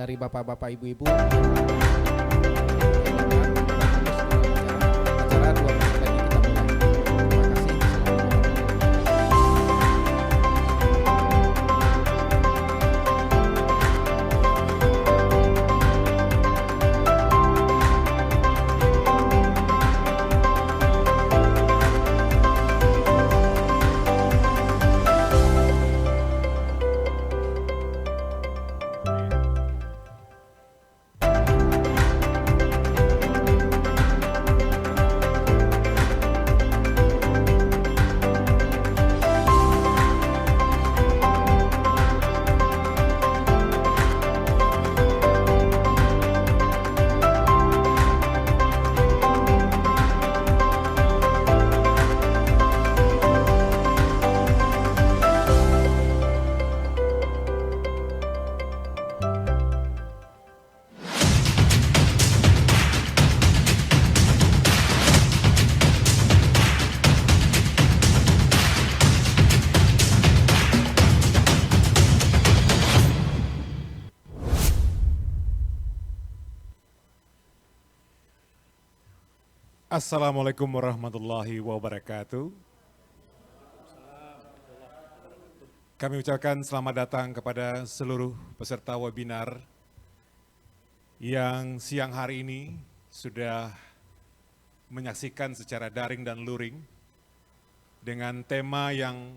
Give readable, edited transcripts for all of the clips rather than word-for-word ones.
dari bapak-bapak ibu-ibu. Acara 2 menit lagi kita mulai. Terima kasih. Assalamualaikum warahmatullahi wabarakatuh. Kami ucapkan selamat datang kepada seluruh peserta webinar yang siang hari ini sudah menyaksikan secara daring dan luring dengan tema yang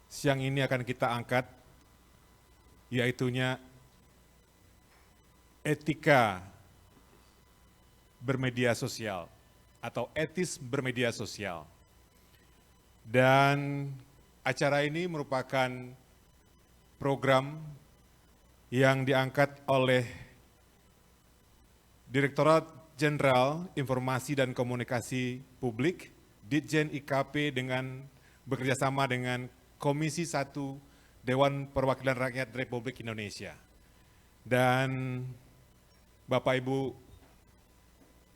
siang ini akan kita angkat, yaitunya etika bermedia sosial atau etis bermedia sosial. Dan acara ini merupakan program yang diangkat oleh Direktorat Jenderal Informasi dan Komunikasi Publik, Ditjen IKP dengan bekerjasama dengan Komisi 1 Dewan Perwakilan Rakyat Republik Indonesia. Dan Bapak Ibu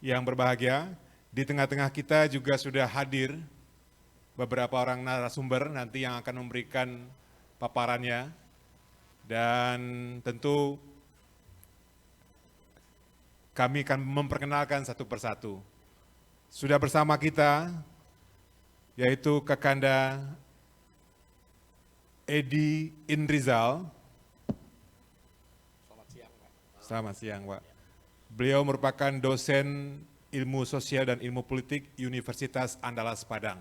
yang berbahagia, di tengah-tengah kita juga sudah hadir beberapa orang narasumber nanti yang akan memberikan paparannya. Dan tentu kami akan memperkenalkan satu persatu. Sudah bersama kita, yaitu Kakanda Edi Indrizal. Selamat siang, Pak. Beliau merupakan dosen Ilmu Sosial dan Ilmu Politik Universitas Andalas Padang.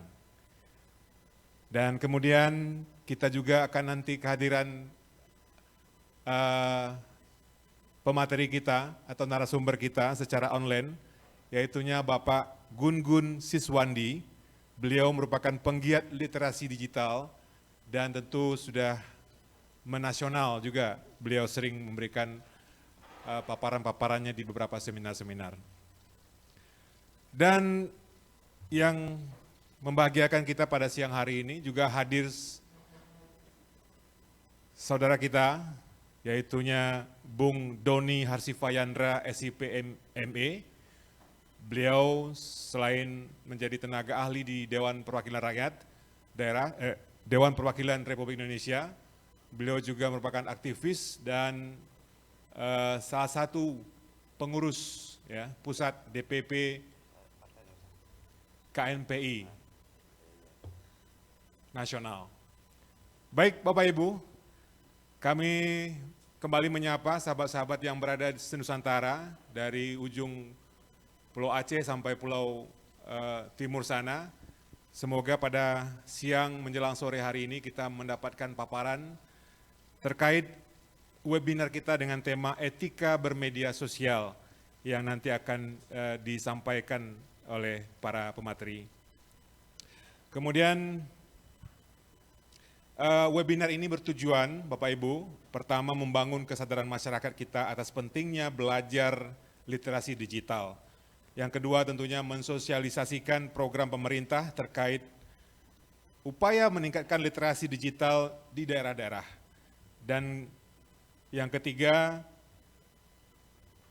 Dan kemudian kita juga akan nanti kehadiran pemateri kita atau narasumber kita secara online, yaitunya Bapak Gun-Gun Siswandi. Beliau merupakan penggiat literasi digital dan tentu sudah menasional juga. Beliau sering memberikan paparan-paparannya di beberapa seminar-seminar. Dan yang membahagiakan kita pada siang hari ini juga hadir saudara kita, yaitunya Bung Doni Harsifayandra SIP ME. Beliau selain menjadi tenaga ahli di Dewan Perwakilan Rakyat Dewan Perwakilan Republik Indonesia, beliau juga merupakan aktivis dan salah satu pengurus ya, pusat DPP KNPI nasional. Baik Bapak Ibu, kami kembali menyapa sahabat-sahabat yang berada di Nusantara dari ujung Pulau Aceh sampai Pulau Timur sana. Semoga pada siang menjelang sore hari ini kita mendapatkan paparan terkait webinar kita dengan tema etika bermedia sosial yang nanti akan disampaikan oleh para pemateri. Kemudian webinar ini bertujuan, Bapak Ibu, pertama membangun kesadaran masyarakat kita atas pentingnya belajar literasi digital. Yang kedua tentunya mensosialisasikan program pemerintah terkait upaya meningkatkan literasi digital di daerah-daerah. Dan yang ketiga,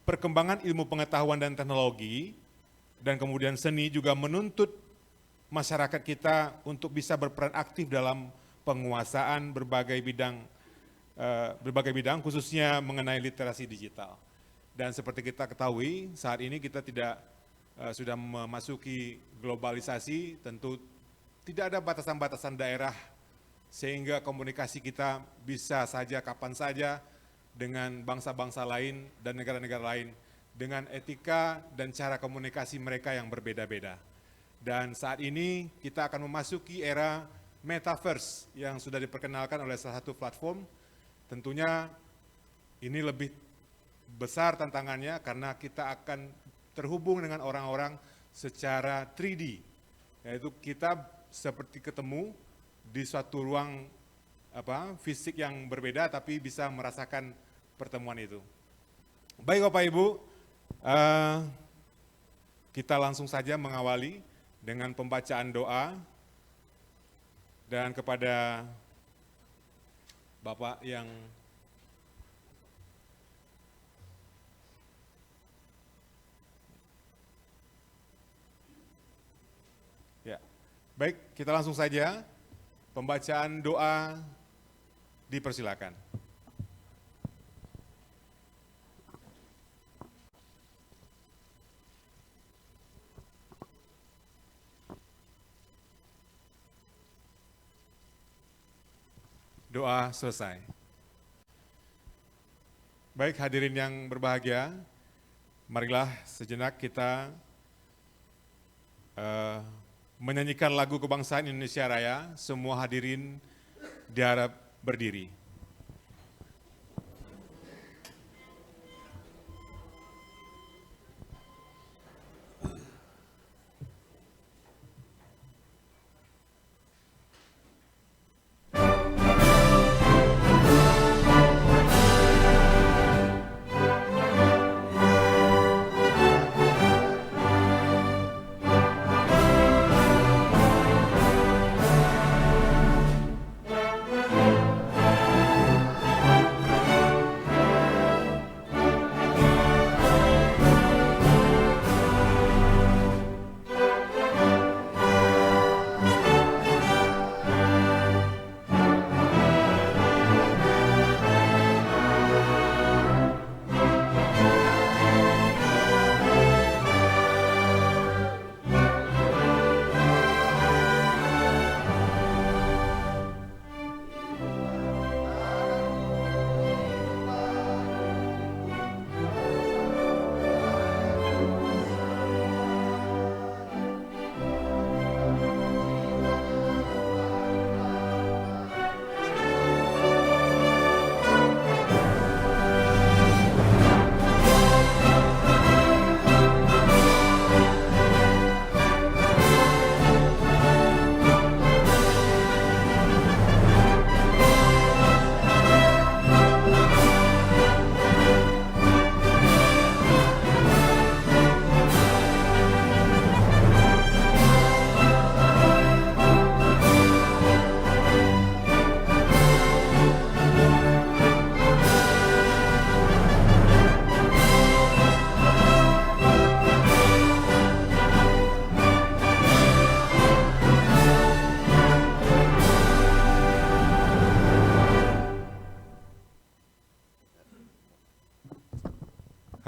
perkembangan ilmu pengetahuan dan teknologi dan kemudian seni juga menuntut masyarakat kita untuk bisa berperan aktif dalam penguasaan berbagai bidang berbagai bidang, khususnya mengenai literasi digital. Dan seperti kita ketahui, saat ini kita sudah memasuki globalisasi, tentu tidak ada batasan-batasan daerah, sehingga komunikasi kita bisa saja kapan saja dengan bangsa-bangsa lain dan negara-negara lain, dengan etika dan cara komunikasi mereka yang berbeda-beda. Dan saat ini kita akan memasuki era metaverse yang sudah diperkenalkan oleh salah satu platform. Tentunya ini lebih besar tantangannya karena kita akan terhubung dengan orang-orang secara 3D, yaitu kita seperti ketemu di suatu ruang fisik yang berbeda tapi bisa merasakan pertemuan itu. Baik Bapak Ibu, kita langsung saja mengawali dengan pembacaan doa, dan kepada Bapak yang ya, baik, kita langsung saja pembacaan doa dipersilakan. Doa selesai. Baik hadirin yang berbahagia, marilah sejenak kita menyanyikan lagu kebangsaan Indonesia Raya. Semua hadirin diharap berdiri.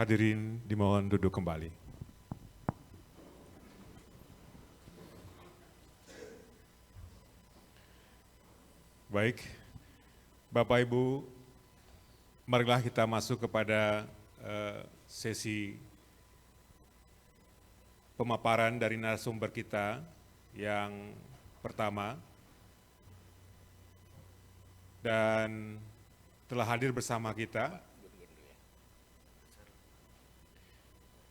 Hadirin dimohon duduk kembali. Baik, Bapak Ibu, marilah kita masuk kepada sesi pemaparan dari narasumber kita yang pertama. Dan telah hadir bersama kita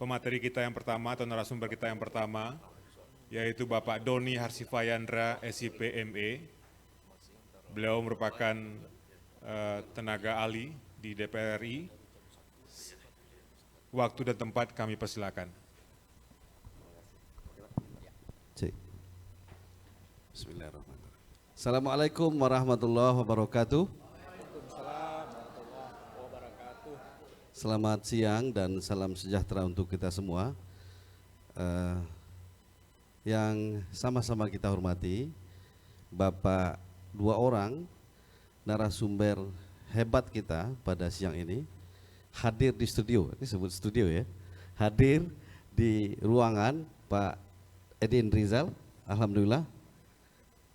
pemateri kita yang pertama atau narasumber kita yang pertama, yaitu Bapak Doni Harsifayandra, SIP ME. Beliau merupakan tenaga ahli di DPR RI. Waktu dan tempat kami persilakan. Bismillahirrahmanirrahim. Assalamualaikum warahmatullahi wabarakatuh. Selamat siang dan salam sejahtera untuk kita semua. Yang sama-sama kita hormati, Bapak dua orang narasumber hebat kita pada siang ini hadir di studio, ini sebut studio ya, hadir di ruangan Pak Edin Rizal. Alhamdulillah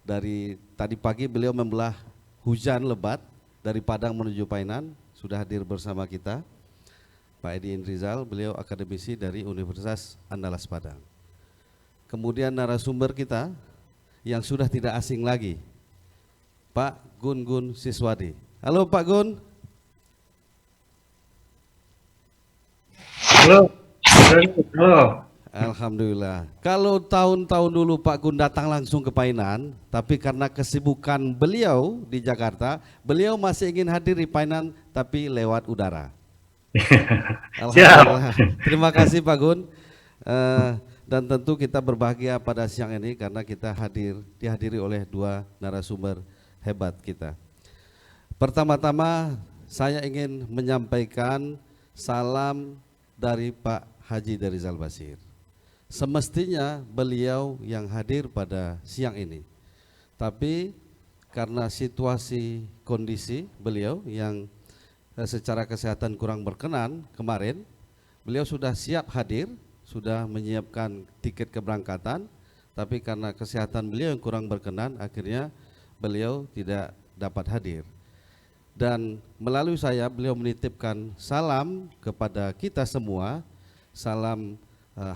dari tadi pagi beliau membelah hujan lebat dari Padang menuju Painan, sudah hadir bersama kita. Pak Edin Rizal, beliau akademisi dari Universitas Andalas Padang. Kemudian narasumber kita yang sudah tidak asing lagi, Pak Gun Gun Siswadi. Halo Pak Gun. Halo, halo. Alhamdulillah. Kalau tahun-tahun dulu Pak Gun datang langsung ke Painan, tapi karena kesibukan beliau di Jakarta, beliau masih ingin hadir di Painan tapi lewat udara. Alhamdulillah. Terima kasih Pak Gun. Dan tentu kita berbahagia pada siang ini karena kita dihadiri oleh dua narasumber hebat kita. Pertama-tama saya ingin menyampaikan salam dari Pak Haji Rizal Basir. Semestinya beliau yang hadir pada siang ini, tapi karena situasi kondisi beliau yang secara kesehatan kurang berkenan kemarin, beliau sudah siap hadir, sudah menyiapkan tiket keberangkatan, tapi karena kesehatan beliau yang kurang berkenan, akhirnya beliau tidak dapat hadir. Dan melalui saya beliau menitipkan salam kepada kita semua, salam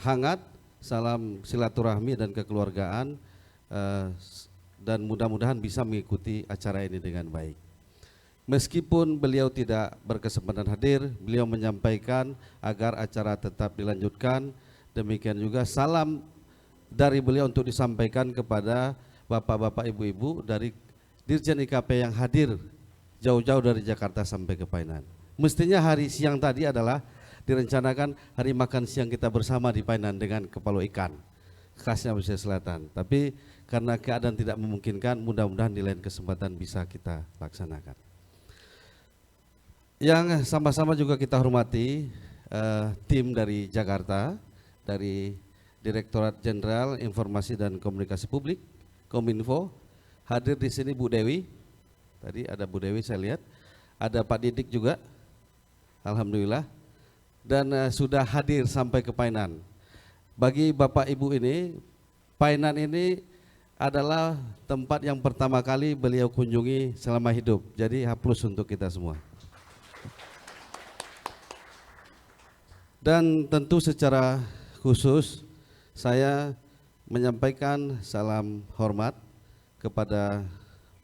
hangat, salam silaturahmi dan kekeluargaan, dan mudah-mudahan bisa mengikuti acara ini dengan baik. Meskipun beliau tidak berkesempatan hadir, beliau menyampaikan agar acara tetap dilanjutkan. Demikian juga salam dari beliau untuk disampaikan kepada bapak-bapak, ibu-ibu dari Dirjen IKP yang hadir jauh-jauh dari Jakarta sampai ke Painan. Mestinya hari siang tadi adalah direncanakan hari makan siang kita bersama di Painan dengan kepala ikan khasnya Pesisir Selatan. Tapi karena keadaan tidak memungkinkan, mudah-mudahan di lain kesempatan bisa kita laksanakan. Yang sama-sama juga kita hormati tim dari Jakarta, dari Direktorat Jenderal Informasi dan Komunikasi Publik, Kominfo. Hadir di sini Bu Dewi, tadi ada Bu Dewi saya lihat, ada Pak Didik juga, alhamdulillah, dan sudah hadir sampai ke Painan. Bagi Bapak Ibu ini, Painan ini adalah tempat yang pertama kali beliau kunjungi selama hidup, jadi H+ untuk kita semua. Dan tentu secara khusus saya menyampaikan salam hormat kepada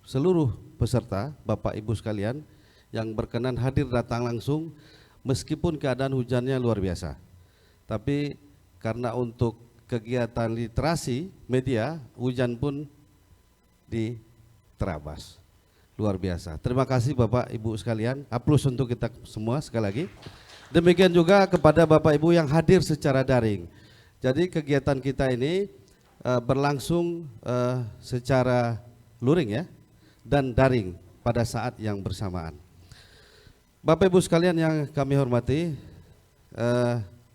seluruh peserta, Bapak Ibu sekalian yang berkenan hadir datang langsung meskipun keadaan hujannya luar biasa. Tapi karena untuk kegiatan literasi media, hujan pun diterabas. Luar biasa. Terima kasih Bapak Ibu sekalian. Aplaus untuk kita semua sekali lagi. Demikian juga kepada Bapak Ibu yang hadir secara daring. Jadi kegiatan kita ini berlangsung secara luring ya, dan daring pada saat yang bersamaan. Bapak Ibu sekalian yang kami hormati,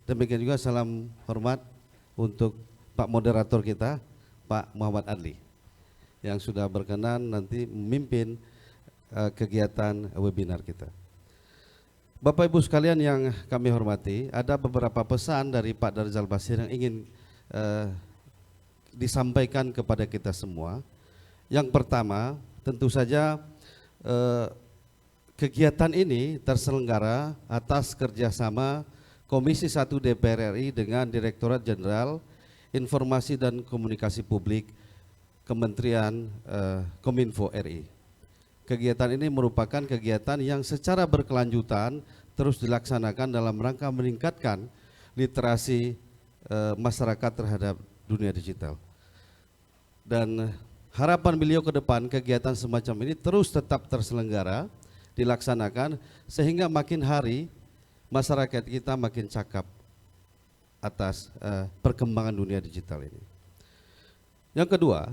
demikian juga salam hormat untuk Pak moderator kita, Pak Muhammad Adli, yang sudah berkenan nanti memimpin kegiatan webinar kita. Bapak Ibu sekalian yang kami hormati, ada beberapa pesan dari Pak Rizal Basir yang ingin disampaikan kepada kita semua. Yang pertama, tentu saja kegiatan ini terselenggara atas kerjasama Komisi 1 DPR RI dengan Direktorat Jenderal Informasi dan Komunikasi Publik Kementerian Kominfo RI. Kegiatan ini merupakan kegiatan yang secara berkelanjutan terus dilaksanakan dalam rangka meningkatkan literasi masyarakat terhadap dunia digital. Dan harapan beliau ke depan kegiatan semacam ini terus tetap terselenggara, dilaksanakan sehingga makin hari masyarakat kita makin cakap atas perkembangan dunia digital ini. Yang kedua,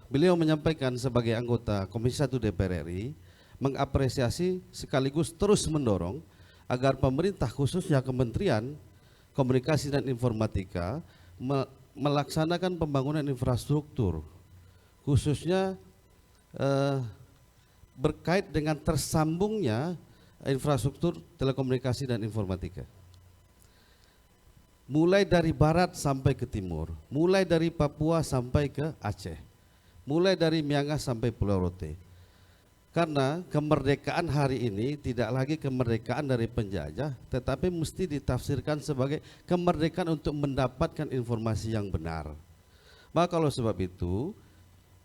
beliau menyampaikan sebagai anggota Komisi 1 DPR RI mengapresiasi sekaligus terus mendorong agar pemerintah khususnya Kementerian Komunikasi dan Informatika melaksanakan pembangunan infrastruktur khususnya berkait dengan tersambungnya infrastruktur telekomunikasi dan informatika. Mulai dari barat sampai ke timur, mulai dari Papua sampai ke Aceh, mulai dari Miangas sampai Pulau Rote. Karena kemerdekaan hari ini tidak lagi kemerdekaan dari penjajah, tetapi mesti ditafsirkan sebagai kemerdekaan untuk mendapatkan informasi yang benar. Maka kalau sebab itu,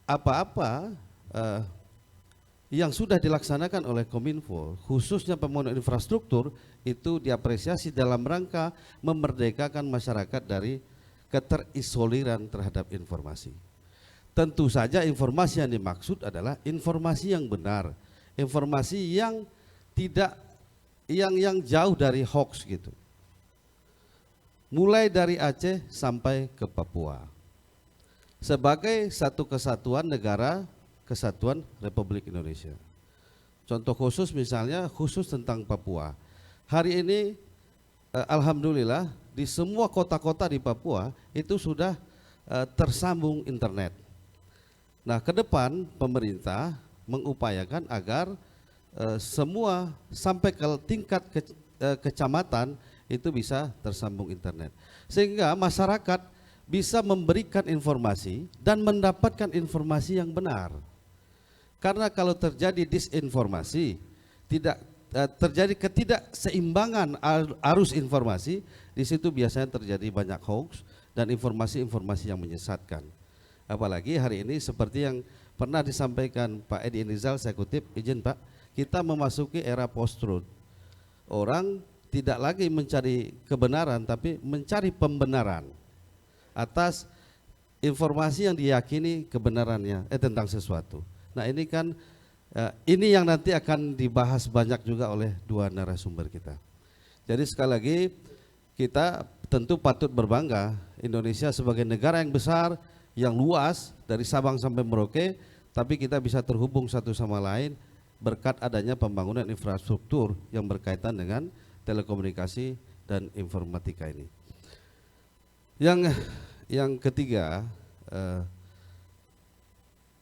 apa-apa yang sudah dilaksanakan oleh Kominfo, khususnya pembangunan infrastruktur, itu diapresiasi dalam rangka memerdekakan masyarakat dari keterisoliran terhadap informasi. Tentu saja informasi yang dimaksud adalah informasi yang benar, informasi yang tidak yang jauh dari hoax gitu. Mulai dari Aceh sampai ke Papua. Sebagai satu kesatuan negara, kesatuan Republik Indonesia. Contoh khusus misalnya khusus tentang Papua. Hari ini alhamdulillah di semua kota-kota di Papua itu sudah tersambung internet. Nah, ke depan pemerintah mengupayakan agar semua sampai ke tingkat kecamatan itu bisa tersambung internet. Sehingga masyarakat bisa memberikan informasi dan mendapatkan informasi yang benar. Karena kalau terjadi disinformasi, tidak terjadi ketidakseimbangan arus informasi, di situ biasanya terjadi banyak hoax dan informasi-informasi yang menyesatkan. Apalagi hari ini seperti yang pernah disampaikan Pak Edi Nizal, saya kutip, izin Pak, kita memasuki era post-truth. Orang tidak lagi mencari kebenaran tapi mencari pembenaran atas informasi yang diyakini kebenarannya tentang sesuatu. Nah ini kan ini yang nanti akan dibahas banyak juga oleh dua narasumber kita. Jadi sekali lagi kita tentu patut berbangga Indonesia sebagai negara yang besar, yang luas dari Sabang sampai Merauke, tapi kita bisa terhubung satu sama lain berkat adanya pembangunan infrastruktur yang berkaitan dengan telekomunikasi dan informatika ini. Yang ketiga,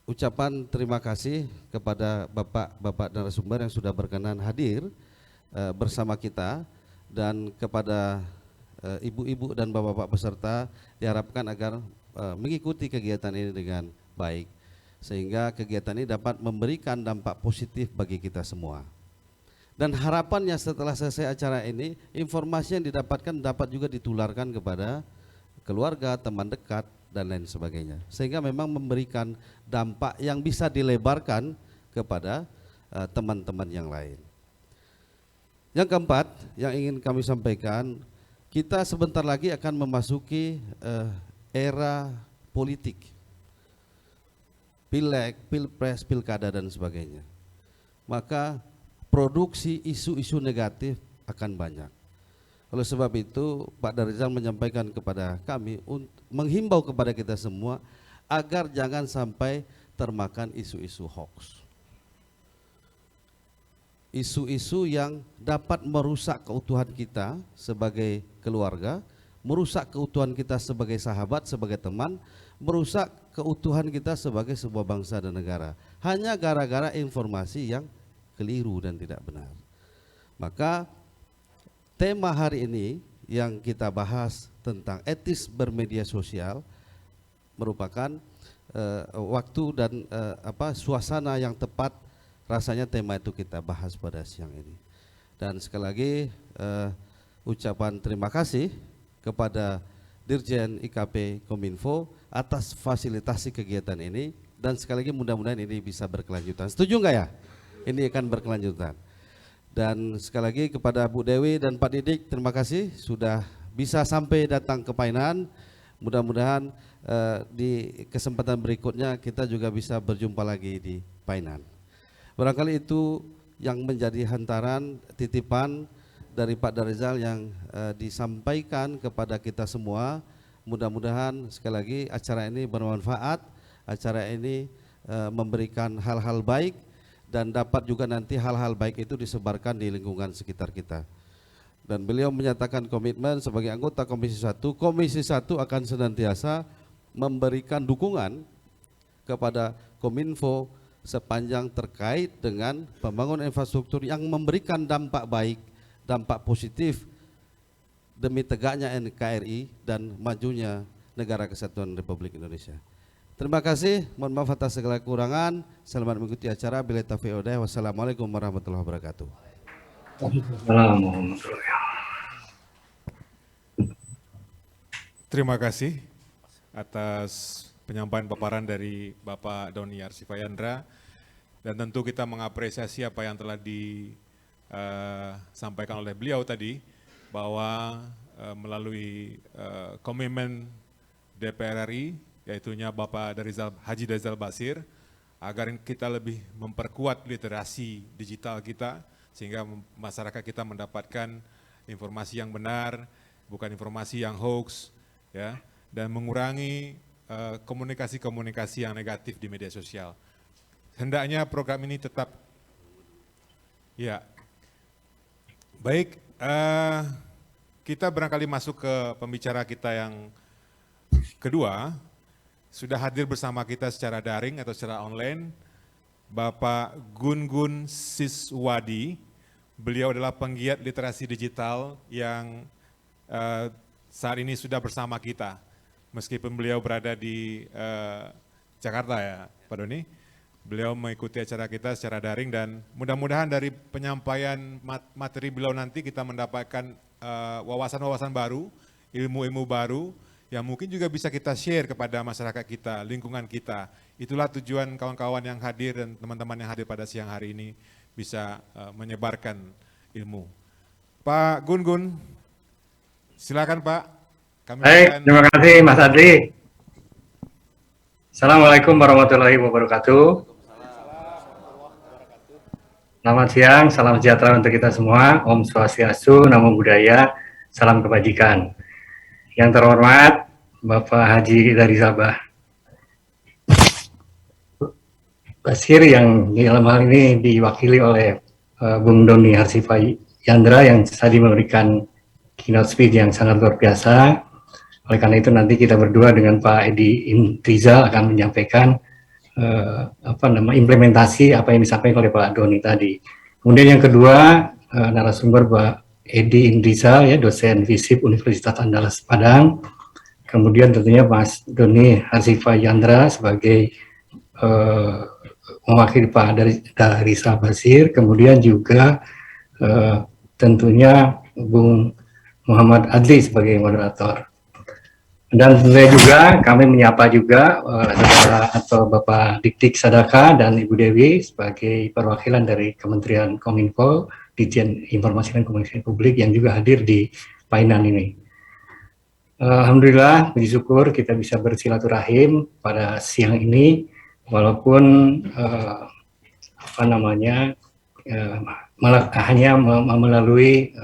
ucapan terima kasih kepada bapak narasumber yang sudah berkenan hadir bersama kita, dan kepada ibu-ibu dan bapak-bapak peserta diharapkan agar mengikuti kegiatan ini dengan baik, sehingga kegiatan ini dapat memberikan dampak positif bagi kita semua. Dan harapannya setelah selesai acara ini, informasi yang didapatkan dapat juga ditularkan kepada keluarga, teman dekat, dan lain sebagainya, sehingga memang memberikan dampak yang bisa dilebarkan kepada teman-teman yang lain. Yang keempat yang ingin kami sampaikan, kita sebentar lagi akan memasuki era politik, pileg, pilpres, pilkada dan sebagainya. Maka produksi isu-isu negatif akan banyak. Oleh sebab itu Pak Darizal menyampaikan kepada kami menghimbau kepada kita semua agar jangan sampai termakan isu-isu hoax. Isu-isu yang dapat merusak keutuhan kita sebagai keluarga, merusak keutuhan kita sebagai sahabat, sebagai teman, merusak keutuhan kita sebagai sebuah bangsa dan negara, hanya gara-gara informasi yang keliru dan tidak benar. Maka tema hari ini yang kita bahas tentang etis bermedia sosial merupakan waktu dan suasana yang tepat, rasanya tema itu kita bahas pada siang ini. Dan sekali lagi ucapan terima kasih kepada Dirjen IKP Kominfo atas fasilitasi kegiatan ini, dan sekali lagi mudah-mudahan ini bisa berkelanjutan. Setuju nggak ya? Ini akan berkelanjutan. Dan sekali lagi kepada Bu Dewi dan Pak Didik, terima kasih sudah bisa sampai datang ke Painan. Mudah-mudahan di kesempatan berikutnya kita juga bisa berjumpa lagi di Painan. Barangkali itu yang menjadi hantaran titipan dari Pak Darizal yang disampaikan kepada kita semua. Mudah-mudahan sekali lagi acara ini bermanfaat, acara ini memberikan hal-hal baik, dan dapat juga nanti hal-hal baik itu disebarkan di lingkungan sekitar kita. Dan beliau menyatakan komitmen sebagai anggota Komisi 1, Komisi 1 akan senantiasa memberikan dukungan kepada Kominfo sepanjang terkait dengan pembangunan infrastruktur yang memberikan dampak baik, dampak positif demi tegaknya NKRI dan majunya Negara Kesatuan Republik Indonesia. Terima kasih, mohon maaf atas segala kekurangan. Selamat mengikuti acara. Billahi taufiq wal hidayah. Wassalamualaikum warahmatullahi wabarakatuh. Assalamualaikum. Terima kasih atas penyampaian paparan dari Bapak Doni Arsifayandra, dan tentu kita mengapresiasi apa yang telah disampaikan oleh beliau tadi, bahwa melalui komitmen DPR RI, yaitunya Bapak Haji Darizal Basir, agar kita lebih memperkuat literasi digital kita, sehingga masyarakat kita mendapatkan informasi yang benar, bukan informasi yang hoax, ya, dan mengurangi komunikasi-komunikasi yang negatif di media sosial. Hendaknya program ini tetap, ya, baik. Kita barangkali masuk ke pembicara kita yang kedua. Sudah hadir bersama kita secara daring atau secara online, Bapak Gun-Gun Siswadi. Beliau adalah penggiat literasi digital yang saat ini sudah bersama kita. Meskipun beliau berada di Jakarta ya Pak Doni, beliau mengikuti acara kita secara daring, dan mudah-mudahan dari penyampaian materi beliau nanti kita mendapatkan wawasan-wawasan baru, ilmu-ilmu baru, yang mungkin juga bisa kita share kepada masyarakat kita, lingkungan kita. Itulah tujuan kawan-kawan yang hadir dan teman-teman yang hadir pada siang hari ini, bisa menyebarkan ilmu. Pak Gun-Gun, silakan Pak. Baik, terima kasih Mas Adri. Assalamualaikum warahmatullahi wabarakatuh. Selamat siang, salam sejahtera untuk kita semua. Om Swastiastu, Namo Buddhaya, salam kebajikan. Yang terhormat Bapak Haji Darizal Basir, yang dalam hal ini diwakili oleh Bung Doni Arsifayandra yang tadi memberikan keynote speech yang sangat luar biasa. Oleh karena itu nanti kita berdua dengan Pak Edi Indrizal akan menyampaikan implementasi apa yang disampaikan oleh Pak Doni tadi. Kemudian yang kedua, narasumber Pak Edi Indrizal, ya, dosen FISIP Universitas Andalas Padang. Kemudian tentunya Mas Doni Arsifayandra sebagai mewakili Pak Darizal Basir. Kemudian juga tentunya Bung Muhammad Adli sebagai moderator. Dan tentunya juga kami menyapa juga saudara atau Bapak Dik Sadaka dan Ibu Dewi sebagai perwakilan dari Kementerian Kominfo, Ditjen Informasi dan Komunikasi Publik, yang juga hadir di painan ini. Alhamdulillah, puji syukur kita bisa bersilaturahim pada siang ini, walaupun hanya melalui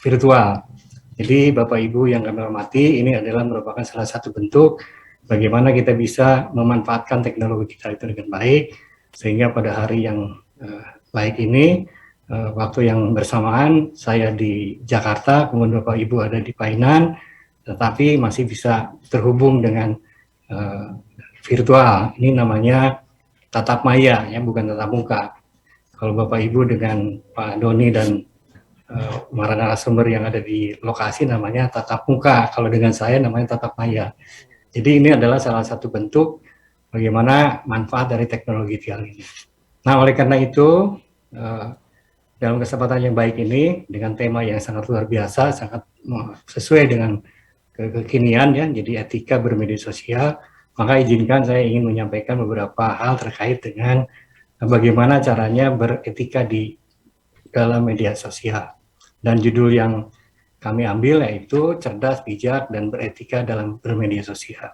virtual. Jadi Bapak Ibu yang kami hormati, ini adalah merupakan salah satu bentuk bagaimana kita bisa memanfaatkan teknologi kita itu dengan baik, sehingga pada hari yang baik ini, waktu yang bersamaan saya di Jakarta, kemudian Bapak Ibu ada di Painan, tetapi masih bisa terhubung dengan virtual. Ini namanya tatap maya, ya, bukan tatap muka. Kalau Bapak Ibu dengan Pak Doni dan para narasumber yang ada di lokasi namanya tatap muka, kalau dengan saya namanya tatap maya. Jadi ini adalah salah satu bentuk bagaimana manfaat dari teknologi digital ini. Nah, oleh karena itu dalam kesempatan yang baik ini dengan tema yang sangat luar biasa, sangat sesuai dengan kekinian, ya, jadi etika bermedia sosial, maka izinkan saya ingin menyampaikan beberapa hal terkait dengan bagaimana caranya beretika di dalam media sosial. Dan judul yang kami ambil yaitu cerdas, bijak, dan beretika dalam bermedia sosial.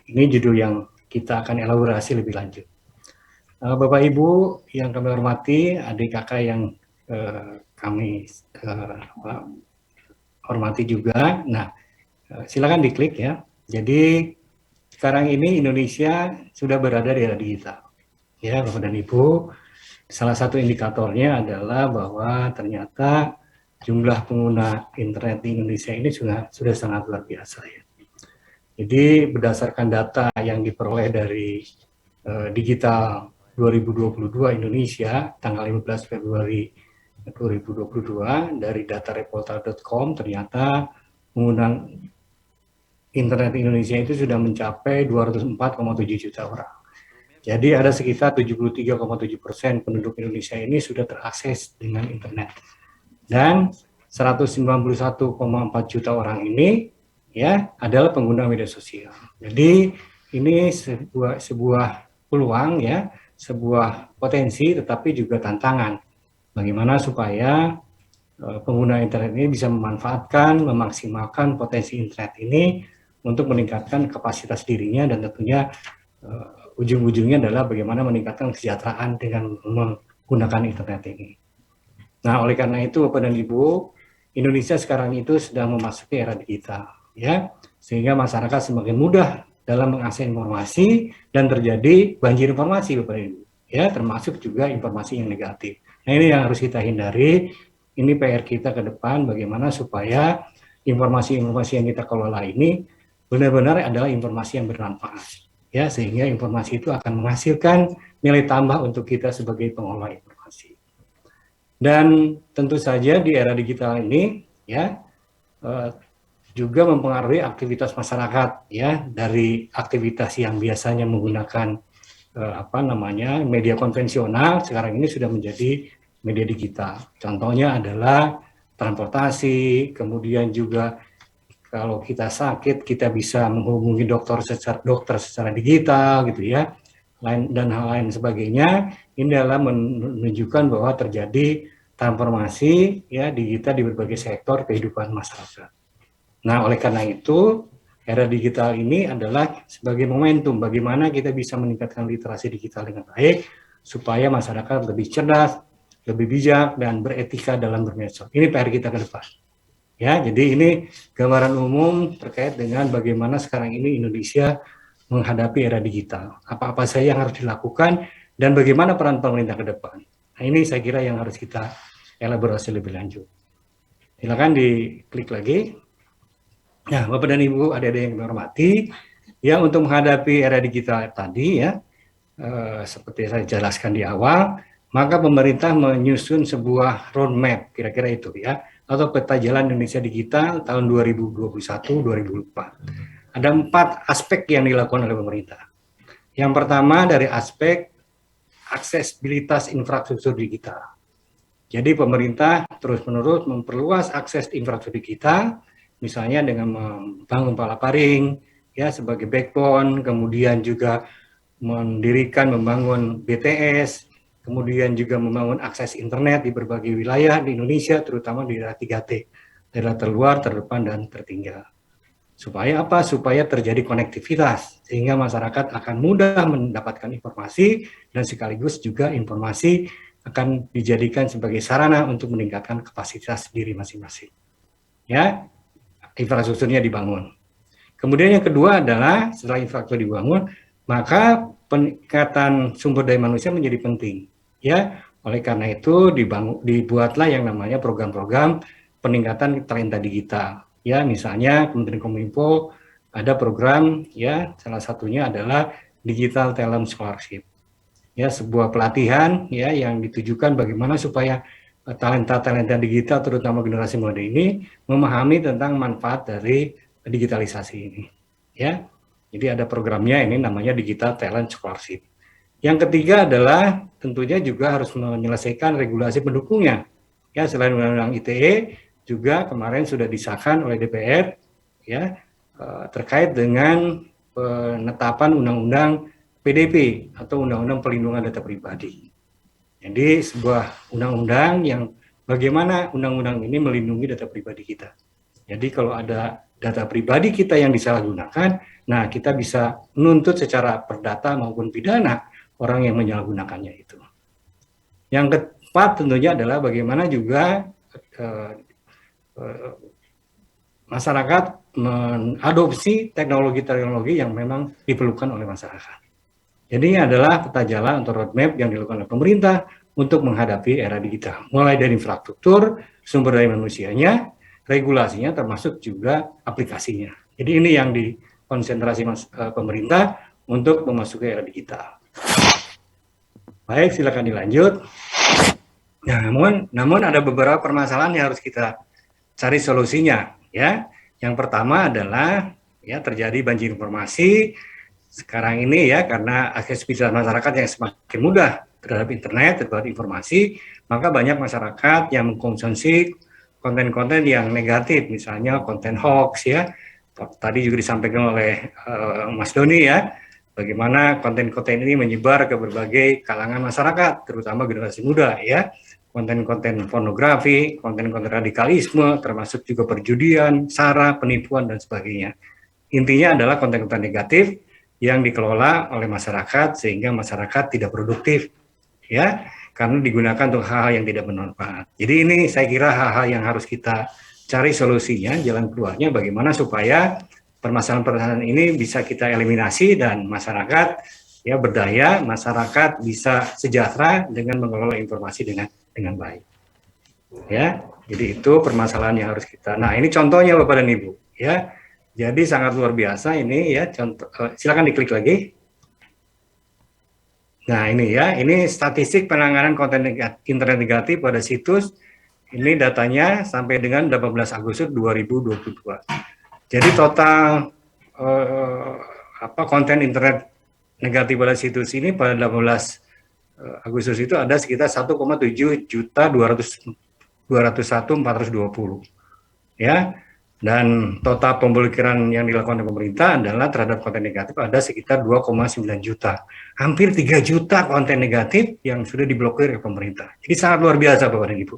Ini judul yang kita akan elaborasi lebih lanjut. Bapak Ibu yang kami hormati, adik kakak yang kami hormati juga. Nah, silakan diklik ya. Jadi sekarang ini Indonesia sudah berada di era digital. Ya, Bapak dan Ibu, salah satu indikatornya adalah bahwa ternyata jumlah pengguna internet di Indonesia ini sudah sangat luar biasa, ya. Jadi berdasarkan data yang diperoleh dari Digital 2022 Indonesia tanggal 15 Februari 2022 dari data reportal.com ternyata penggunaan internet Indonesia itu sudah mencapai 204,7 juta orang. Jadi ada sekitar 73,7% penduduk Indonesia ini sudah terakses dengan internet. Dan 191,4 juta orang ini ya adalah pengguna media sosial. Jadi ini sebuah peluang ya, sebuah potensi tetapi juga tantangan. Bagaimana supaya pengguna internet ini bisa memanfaatkan, memaksimalkan potensi internet ini untuk meningkatkan kapasitas dirinya dan tentunya ujung-ujungnya adalah bagaimana meningkatkan kesejahteraan dengan menggunakan internet ini. Nah, oleh karena itu Bapak dan Ibu, Indonesia sekarang itu sedang memasuki era digital, ya, sehingga masyarakat semakin mudah dalam mengakses informasi dan terjadi banjir informasi Bapak dan Ibu, ya, termasuk juga informasi yang negatif. Nah, ini yang harus kita hindari. Ini PR kita ke depan, bagaimana supaya informasi-informasi yang kita kelola ini benar-benar adalah informasi yang bermanfaat. Ya, sehingga informasi itu akan menghasilkan nilai tambah untuk kita sebagai pengelola informasi. Dan tentu saja di era digital ini ya juga mempengaruhi aktivitas masyarakat ya, dari aktivitas yang biasanya menggunakan media konvensional sekarang ini sudah menjadi media digital. Contohnya adalah transportasi, kemudian juga kalau kita sakit, kita bisa menghubungi dokter secara digital, gitu ya, dan hal lain sebagainya. Ini adalah menunjukkan bahwa terjadi transformasi ya digital di berbagai sektor kehidupan masyarakat. Nah, oleh karena itu, era digital ini adalah sebagai momentum bagaimana kita bisa meningkatkan literasi digital dengan baik supaya masyarakat lebih cerdas, lebih bijak dan beretika dalam bermedsos. Ini PR kita ke depan. Ya, jadi ini gambaran umum terkait dengan bagaimana sekarang ini Indonesia menghadapi era digital. Apa-apa saja yang harus dilakukan dan bagaimana peran pemerintah ke depan. Nah, ini saya kira yang harus kita elaborasi lebih lanjut. Silakan diklik lagi. Nah, Bapak dan Ibu adik-adik yang hormati, ya untuk menghadapi era digital tadi ya, seperti saya jelaskan di awal, maka pemerintah menyusun sebuah roadmap, kira-kira itu ya, atau peta jalan Indonesia Digital tahun 2021-2024. Ada 4 aspek yang dilakukan oleh pemerintah. Yang pertama dari aspek aksesibilitas infrastruktur digital. Jadi pemerintah terus-menerus memperluas akses infrastruktur digital, misalnya dengan membangun palaparing ya sebagai backbone, kemudian juga membangun BTS, kemudian juga membangun akses internet di berbagai wilayah di Indonesia, terutama di daerah 3T, daerah terluar, terdepan, dan tertinggal. Supaya apa? Supaya terjadi konektivitas, sehingga masyarakat akan mudah mendapatkan informasi, dan sekaligus juga informasi akan dijadikan sebagai sarana untuk meningkatkan kapasitas diri masing-masing. Ya, infrastrukturnya dibangun. Kemudian yang kedua adalah setelah infrastruktur dibangun, maka peningkatan sumber daya manusia menjadi penting. Ya, oleh karena itu dibuatlah yang namanya program-program peningkatan talenta digital. Ya, misalnya Kementerian Kominfo ada program ya, salah satunya adalah Digital Talent Scholarship. Ya, sebuah pelatihan ya yang ditujukan bagaimana supaya talenta-talenta digital terutama generasi muda ini memahami tentang manfaat dari digitalisasi ini. Ya. Jadi ada programnya ini namanya Digital Talent Scholarship. Yang ketiga adalah tentunya juga harus menyelesaikan regulasi pendukungnya. Ya, selain Undang-Undang ITE juga kemarin sudah disahkan oleh DPR ya terkait dengan penetapan Undang-Undang PDP atau Undang-Undang Perlindungan Data Pribadi. Jadi sebuah undang-undang yang bagaimana undang-undang ini melindungi data pribadi kita. Jadi kalau ada data pribadi kita yang disalahgunakan, nah kita bisa menuntut secara perdata maupun pidana orang yang menyalahgunakannya itu. Yang keempat tentunya adalah bagaimana juga masyarakat mengadopsi teknologi-teknologi yang memang diperlukan oleh masyarakat. Jadi ini adalah peta jalan atau roadmap yang dilakukan oleh pemerintah untuk menghadapi era digital. Mulai dari infrastruktur, sumber daya manusianya, regulasinya, termasuk juga aplikasinya. Jadi ini yang dikonsentrasi pemerintah untuk memasuki era digital. Baik, silakan dilanjut. Namun ada beberapa permasalahan yang harus kita cari solusinya, ya. Yang pertama adalah ya terjadi banjir informasi sekarang ini ya, karena aksesibilitas masyarakat yang semakin mudah terhadap internet, terhadap informasi, maka banyak masyarakat yang mengkonsumsi konten-konten yang negatif, misalnya konten hoax ya. Tadi juga disampaikan oleh Mas Doni ya, bagaimana konten-konten ini menyebar ke berbagai kalangan masyarakat, terutama generasi muda ya. Konten-konten pornografi, konten-konten radikalisme, termasuk juga perjudian, sara, penipuan, dan sebagainya. Intinya adalah konten-konten negatif yang dikelola oleh masyarakat sehingga masyarakat tidak produktif, ya, karena digunakan untuk hal-hal yang tidak bermanfaat. Jadi ini saya kira hal-hal yang harus kita cari solusinya, jalan keluarnya, bagaimana supaya permasalahan-permasalahan ini bisa kita eliminasi dan masyarakat ya berdaya, masyarakat bisa sejahtera dengan mengelola informasi dengan baik. Ya, jadi itu permasalahan yang harus kita. Nah, ini contohnya Bapak dan Ibu, ya. Jadi sangat luar biasa ini ya. Contoh, silakan diklik lagi. Nah, ini ya, ini statistik penanganan konten internet negatif pada situs. Ini datanya sampai dengan 18 Agustus 2022. Jadi total konten internet negatif pada situs ini pada 18 Agustus itu ada sekitar 1,7 juta 201.420 ya, dan total pemblokiran yang dilakukan oleh pemerintah adalah terhadap konten negatif ada sekitar 2,9 juta, hampir 3 juta konten negatif yang sudah diblokir oleh pemerintah. Jadi sangat luar biasa Bapak dan Ibu,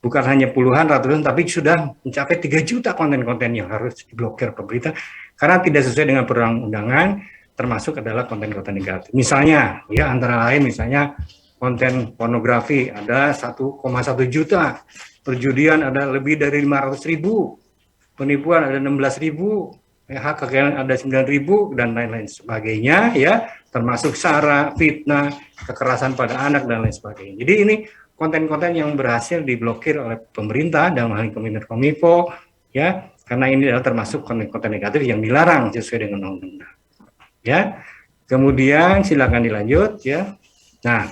bukan hanya puluhan, ratusan, tapi sudah mencapai 3 juta konten-konten yang harus diblokir pemerintah karena tidak sesuai dengan perundang-undangan, termasuk adalah konten-konten negatif. Misalnya, ya antara lain misalnya konten pornografi ada 1,1 juta, perjudian ada lebih dari 500.000, penipuan ada 16.000, hak kekayaan ada 9.000 dan lain-lain sebagainya, ya termasuk sara, fitnah, kekerasan pada anak dan lain sebagainya. Jadi ini konten-konten yang berhasil diblokir oleh pemerintah dalam hal ini Kominfo, ya karena ini adalah termasuk konten-konten negatif yang dilarang sesuai dengan undang-undang. Ya, kemudian silakan dilanjut ya. Nah,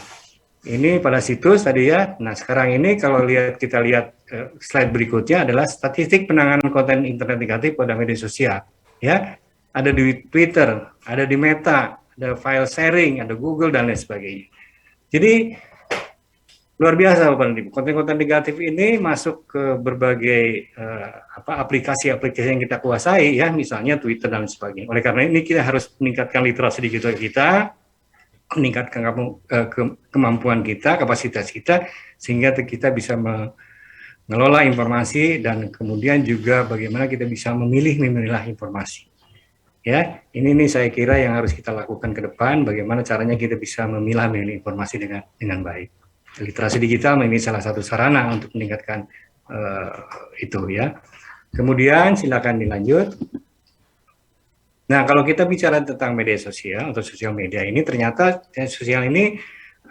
ini pada situs tadi ya. Nah, sekarang ini kalau kita lihat slide berikutnya adalah statistik penanganan konten internet negatif pada media sosial. Ya, ada di Twitter, ada di Meta, ada file sharing, ada Google dan lain sebagainya. Jadi luar biasa Bapak dan Ibu. Konten-konten negatif ini masuk ke berbagai aplikasi-aplikasi yang kita kuasai ya, misalnya Twitter dan sebagainya. Oleh karena ini kita harus meningkatkan literasi digital kita, meningkatkan kemampuan kita, kapasitas kita, sehingga kita bisa mengelola informasi dan kemudian juga bagaimana kita bisa memilah informasi. Ya, ini saya kira yang harus kita lakukan ke depan, bagaimana caranya kita bisa memilah informasi dengan baik. Literasi digital ini salah satu sarana untuk meningkatkan itu ya. Kemudian silakan dilanjut. Nah, kalau kita bicara tentang media sosial atau sosial media ini, ternyata sosial ini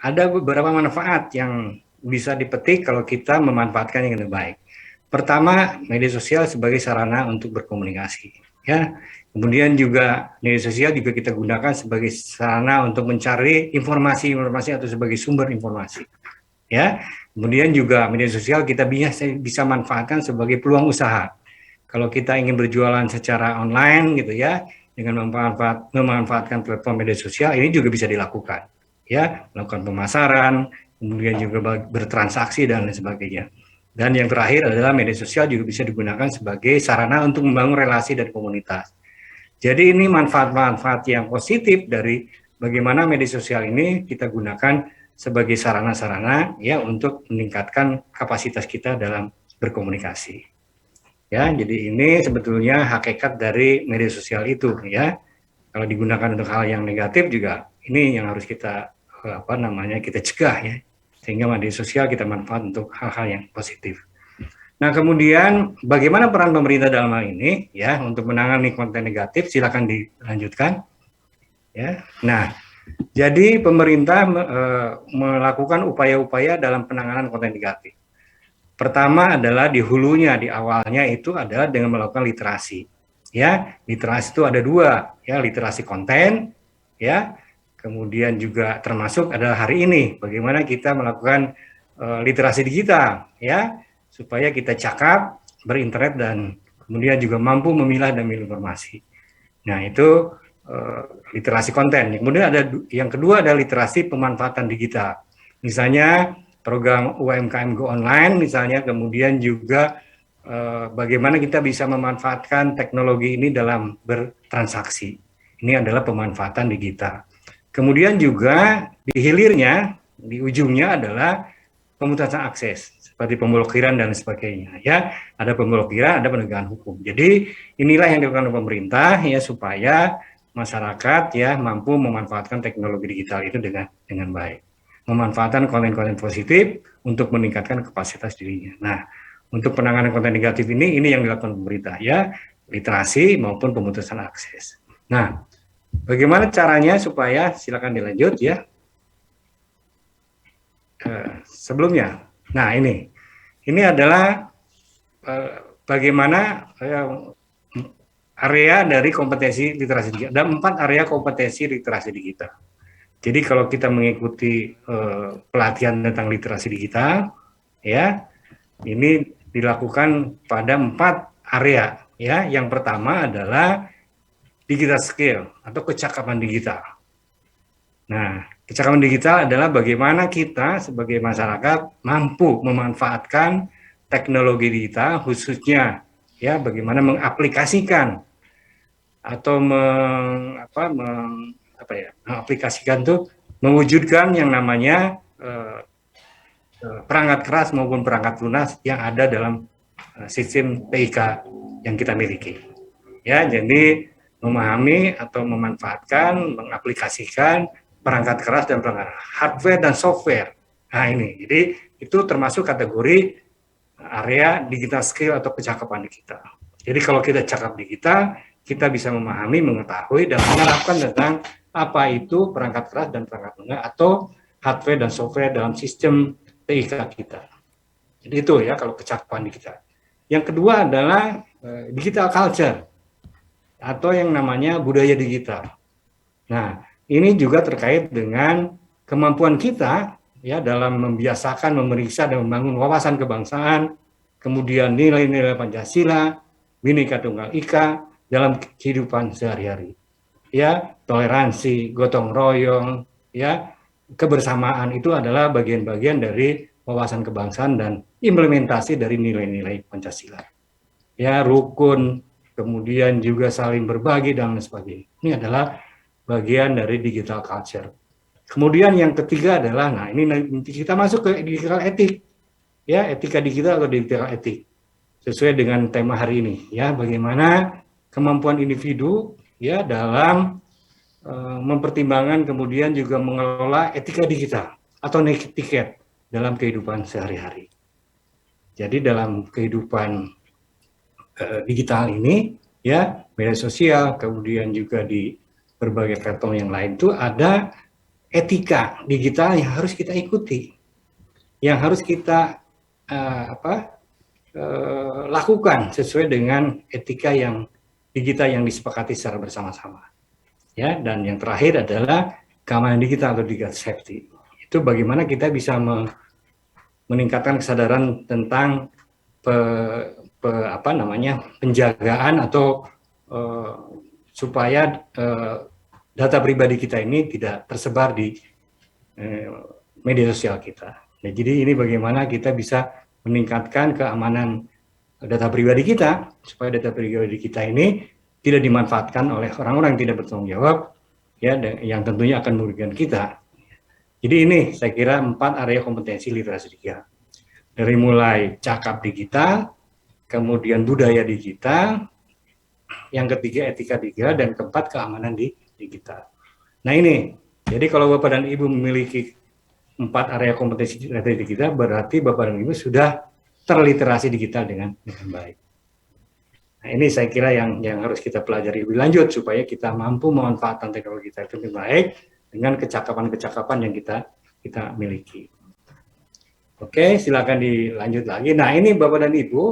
ada beberapa manfaat yang bisa dipetik kalau kita memanfaatkannya dengan baik. Pertama, media sosial sebagai sarana untuk berkomunikasi. Ya, kemudian juga media sosial juga kita gunakan sebagai sarana untuk mencari informasi atau sebagai sumber informasi. Ya, kemudian juga media sosial kita bisa manfaatkan sebagai peluang usaha. Kalau kita ingin berjualan secara online gitu ya, dengan memanfaatkan platform media sosial ini juga bisa dilakukan. Ya, melakukan pemasaran, kemudian juga bertransaksi dan lain sebagainya. Dan yang terakhir adalah media sosial juga bisa digunakan sebagai sarana untuk membangun relasi dan komunitas. Jadi ini manfaat-manfaat yang positif dari bagaimana media sosial ini kita gunakan sebagai sarana-sarana ya untuk meningkatkan kapasitas kita dalam berkomunikasi. Ya, jadi ini sebetulnya hakikat dari media sosial itu ya. Kalau digunakan untuk hal yang negatif juga ini yang harus kita kita cegah ya. Sehingga media sosial kita manfaat untuk hal-hal yang positif. Nah, kemudian bagaimana peran pemerintah dalam hal ini ya untuk menangani konten negatif? Silakan dilanjutkan. Ya. Nah, jadi pemerintah melakukan upaya-upaya dalam penanganan konten negatif. Pertama adalah di hulunya, di awalnya itu adalah dengan melakukan literasi. Ya, literasi itu ada dua, ya literasi konten, ya. kemudian juga termasuk adalah hari ini bagaimana kita melakukan literasi digital, ya, supaya kita cakap, berinternet, dan kemudian juga mampu memilah dan memilih informasi. Nah, itu literasi konten. Kemudian ada yang kedua ada literasi pemanfaatan digital. Misalnya program UMKM Go Online misalnya, kemudian juga bagaimana kita bisa memanfaatkan teknologi ini dalam bertransaksi. Ini adalah pemanfaatan digital. Kemudian juga di hilirnya, di ujungnya adalah pemutusan akses seperti pemblokiran dan sebagainya, ya. Ada pemblokiran, ada penegakan hukum. Jadi inilah yang dilakukan oleh pemerintah, ya, supaya masyarakat, ya, mampu memanfaatkan teknologi digital itu dengan baik, memanfaatkan konten-konten positif untuk meningkatkan kapasitas dirinya. Nah, untuk penanganan konten negatif ini yang dilakukan pemerintah, ya, literasi maupun pemutusan akses. Nah, bagaimana caranya supaya, silakan dilanjut, ya. Sebelumnya, nah ini adalah bagaimana area dari kompetensi literasi digital. Ada 4 area kompetensi literasi digital. Jadi kalau kita mengikuti pelatihan tentang literasi digital, ya, ini dilakukan pada 4 area, ya. Yang pertama adalah digital skill atau kecakapan digital. Nah, kecakapan digital adalah bagaimana kita sebagai masyarakat mampu memanfaatkan teknologi digital, khususnya, ya, bagaimana mengaplikasikan atau mengaplikasikan tuh mewujudkan yang namanya perangkat keras maupun perangkat lunas yang ada dalam sistem TIK yang kita miliki. Ya, jadi memahami atau memanfaatkan, mengaplikasikan perangkat keras dan perangkat hardware dan software. Nah, ini, jadi itu termasuk kategori area digital skill atau kecakapan digital. Jadi kalau kita cakap digital, kita bisa memahami, mengetahui, dan menerapkan tentang apa itu perangkat keras dan perangkat lunak atau hardware dan software dalam sistem TIK kita. Jadi itu, ya, kalau kecakapan digital. Yang kedua adalah digital culture atau yang namanya budaya digital. Nah, ini juga terkait dengan kemampuan kita, ya, dalam membiasakan, memeriksa, dan membangun wawasan kebangsaan, kemudian nilai-nilai Pancasila, Bhinneka Tunggal Ika dalam kehidupan sehari-hari. Ya, toleransi, gotong royong, ya, kebersamaan itu adalah bagian-bagian dari wawasan kebangsaan dan implementasi dari nilai-nilai Pancasila. Ya, rukun, kemudian juga saling berbagi dan sebagainya. Ini adalah bagian dari digital culture. Kemudian yang ketiga adalah, nah ini nanti kita masuk ke digital etik, ya, etika digital atau digital etik, sesuai dengan tema hari ini, ya, bagaimana kemampuan individu, ya, dalam mempertimbangkan kemudian juga mengelola etika digital atau netiquette dalam kehidupan sehari-hari. Jadi dalam kehidupan digital ini, ya, media sosial, kemudian juga di berbagai platform yang lain itu ada etika digital yang harus kita ikuti, yang harus kita lakukan sesuai dengan etika yang digital yang disepakati secara bersama-sama. Ya, dan yang terakhir adalah keamanan digital atau digital safety. Itu bagaimana kita bisa meningkatkan kesadaran tentang penjagaan atau supaya data pribadi kita ini tidak tersebar di media sosial kita. Nah, jadi ini bagaimana kita bisa meningkatkan keamanan data pribadi kita, supaya data pribadi kita ini tidak dimanfaatkan oleh orang-orang yang tidak bertanggung jawab, ya, yang tentunya akan merugikan kita. Jadi ini saya kira 4 area kompetensi literasi digital. Dari mulai cakap digital, kemudian budaya digital, yang ketiga etika digital, dan keempat keamanan digital. Nah ini, jadi kalau Bapak dan Ibu memiliki 4 area kompetensi digital, berarti Bapak dan Ibu sudah terliterasi digital dengan baik. Nah ini saya kira yang harus kita pelajari lebih lanjut supaya kita mampu memanfaatkan teknologi kita itu lebih baik dengan kecakapan-kecakapan yang kita miliki. Oke, silakan dilanjut lagi. Nah ini Bapak dan Ibu,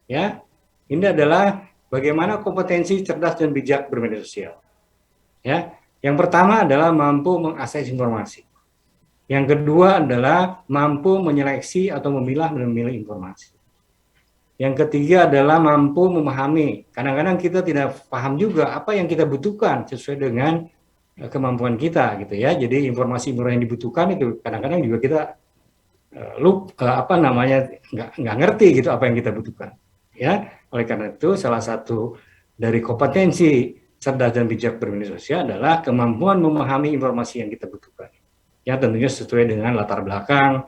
ya, ini adalah bagaimana kompetensi cerdas dan bijak bermedia sosial. Ya, Yang pertama adalah mampu mengakses informasi. Yang kedua adalah mampu menyeleksi atau memilah dan memilih informasi. Yang ketiga adalah mampu memahami. Kadang-kadang kita tidak paham juga apa yang kita butuhkan sesuai dengan kemampuan kita gitu ya. Jadi informasi yang dibutuhkan itu kadang-kadang juga kita nggak ngerti gitu apa yang kita butuhkan. Ya, oleh karena itu salah satu dari kompetensi cerdas dan bijak bermedia sosial adalah kemampuan memahami informasi yang kita butuhkan. Ya, tentunya sesuai dengan latar belakang,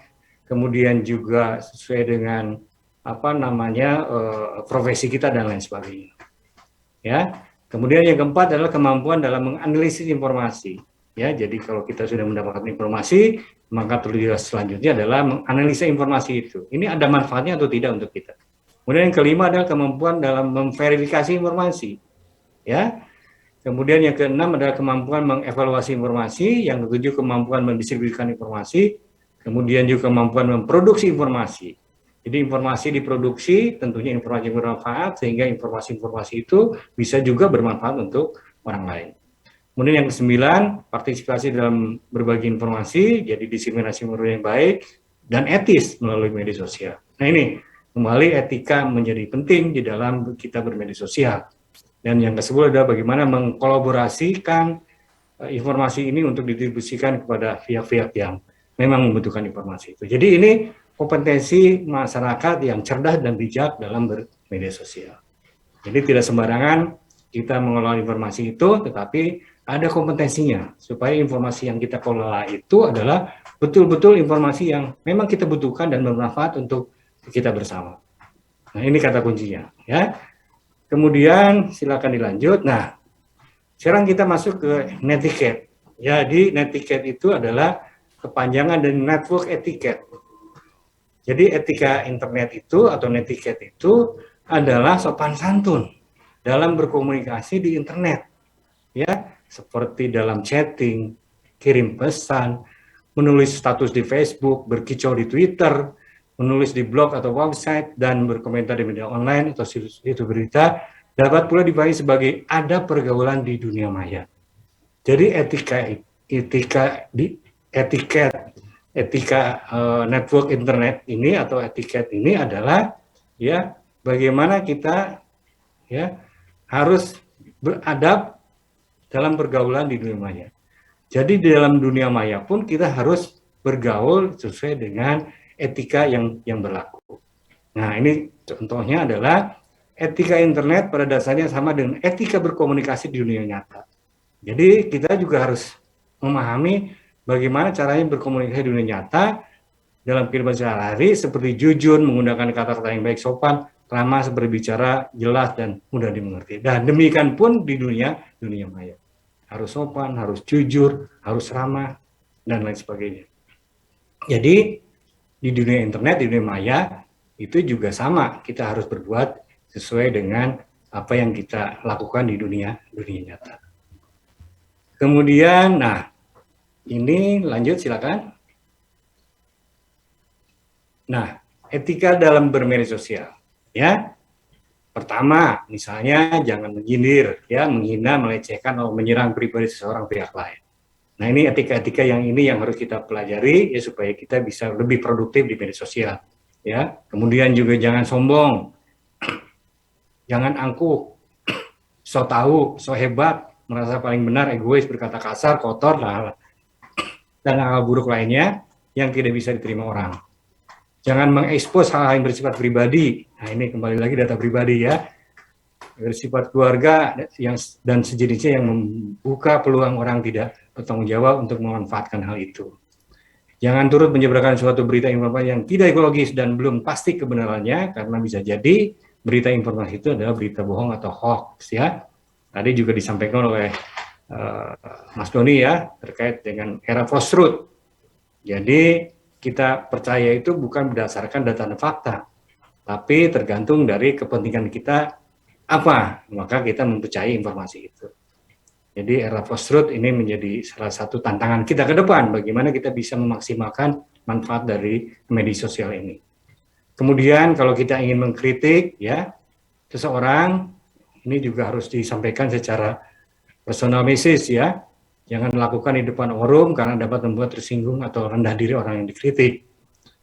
kemudian juga sesuai dengan profesi kita dan lain sebagainya. Ya, kemudian yang keempat adalah kemampuan dalam menganalisis informasi. Ya, jadi kalau kita sudah mendapatkan informasi, maka tugas selanjutnya adalah menganalisa informasi itu. Ini ada manfaatnya atau tidak untuk kita. Kemudian yang kelima adalah kemampuan dalam memverifikasi informasi. Ya. Kemudian yang keenam adalah kemampuan mengevaluasi informasi, yang ketujuh kemampuan mendistribusikan informasi, kemudian juga kemampuan memproduksi informasi. Jadi informasi diproduksi, tentunya informasi yang bermanfaat, sehingga informasi-informasi itu bisa juga bermanfaat untuk orang lain. Kemudian yang kesembilan, partisipasi dalam berbagi informasi, jadi diseminasi informasi yang baik, dan etis melalui media sosial. Nah ini, kembali etika menjadi penting di dalam kita bermedia sosial. Dan yang ke-10 adalah bagaimana mengkolaborasikan informasi ini untuk didistribusikan kepada pihak-pihak yang memang membutuhkan informasi itu. Jadi ini kompetensi masyarakat yang cerdas dan bijak dalam bermedia sosial. Jadi tidak sembarangan kita mengelola informasi itu, tetapi ada kompetensinya supaya informasi yang kita kelola itu adalah betul-betul informasi yang memang kita butuhkan dan bermanfaat untuk kita bersama. Nah ini kata kuncinya, ya. Kemudian silakan dilanjut. Nah, sekarang kita masuk ke netiquette. Jadi netiquette itu adalah kepanjangan dari network etiquette. Jadi etika internet itu atau netiquette itu adalah sopan santun dalam berkomunikasi di internet. Ya, seperti dalam chatting, kirim pesan, menulis status di Facebook, berkicau di Twitter, menulis di blog atau website, dan berkomentar di media online atau situs berita, dapat pula dibagi sebagai ada pergaulan di dunia maya. Jadi etika network internet ini atau etiket ini adalah ya bagaimana kita ya harus beradab dalam pergaulan di dunia maya. Jadi di dalam dunia maya pun kita harus bergaul sesuai dengan etika yang berlaku. Nah, ini contohnya adalah etika internet pada dasarnya sama dengan etika berkomunikasi di dunia nyata. Jadi kita juga harus memahami bagaimana caranya berkomunikasi di dunia nyata dalam kehidupan sehari-hari, seperti jujur, menggunakan kata-kata yang baik, sopan, ramah, berbicara jelas dan mudah dimengerti. Dan demikian pun di dunia maya. Harus sopan, harus jujur, harus ramah, dan lain sebagainya. Jadi di dunia internet, di dunia maya, itu juga sama. Kita harus berbuat sesuai dengan apa yang kita lakukan di dunia nyata. Kemudian, nah, ini lanjut silakan. Nah, etika dalam bermedia sosial, ya. Pertama, misalnya jangan menyindir, ya, menghina, melecehkan, atau menyerang pribadi seseorang pihak lain. Nah, ini etika-etika yang harus kita pelajari ya supaya kita bisa lebih produktif di media sosial, ya. Kemudian juga jangan sombong, jangan angkuh, so tahu, so hebat, merasa paling benar, egois, berkata kasar, kotor, dan hal buruk lainnya yang tidak bisa diterima orang. Jangan mengekspos hal-hal yang bersifat pribadi. Nah, ini kembali lagi data pribadi ya. Bersifat keluarga dan sejenisnya yang membuka peluang orang tidak bertanggung jawab untuk memanfaatkan hal itu. Jangan turut menyebarkan suatu berita informasi yang tidak ekologis dan belum pasti kebenarannya, karena bisa jadi berita informasi itu adalah berita bohong atau hoax ya. Tadi juga disampaikan oleh Mas Doni ya, terkait dengan era post-truth. Jadi kita percaya itu bukan berdasarkan data dan fakta, tapi tergantung dari kepentingan kita apa, maka kita mempercayai informasi itu. Jadi era post-truth ini menjadi salah satu tantangan kita ke depan, bagaimana kita bisa memaksimalkan manfaat dari media sosial ini. Kemudian kalau kita ingin mengkritik ya seseorang, ini juga harus disampaikan secara personal message ya. Jangan lakukan di depan forum karena dapat membuat tersinggung atau rendah diri orang yang dikritik.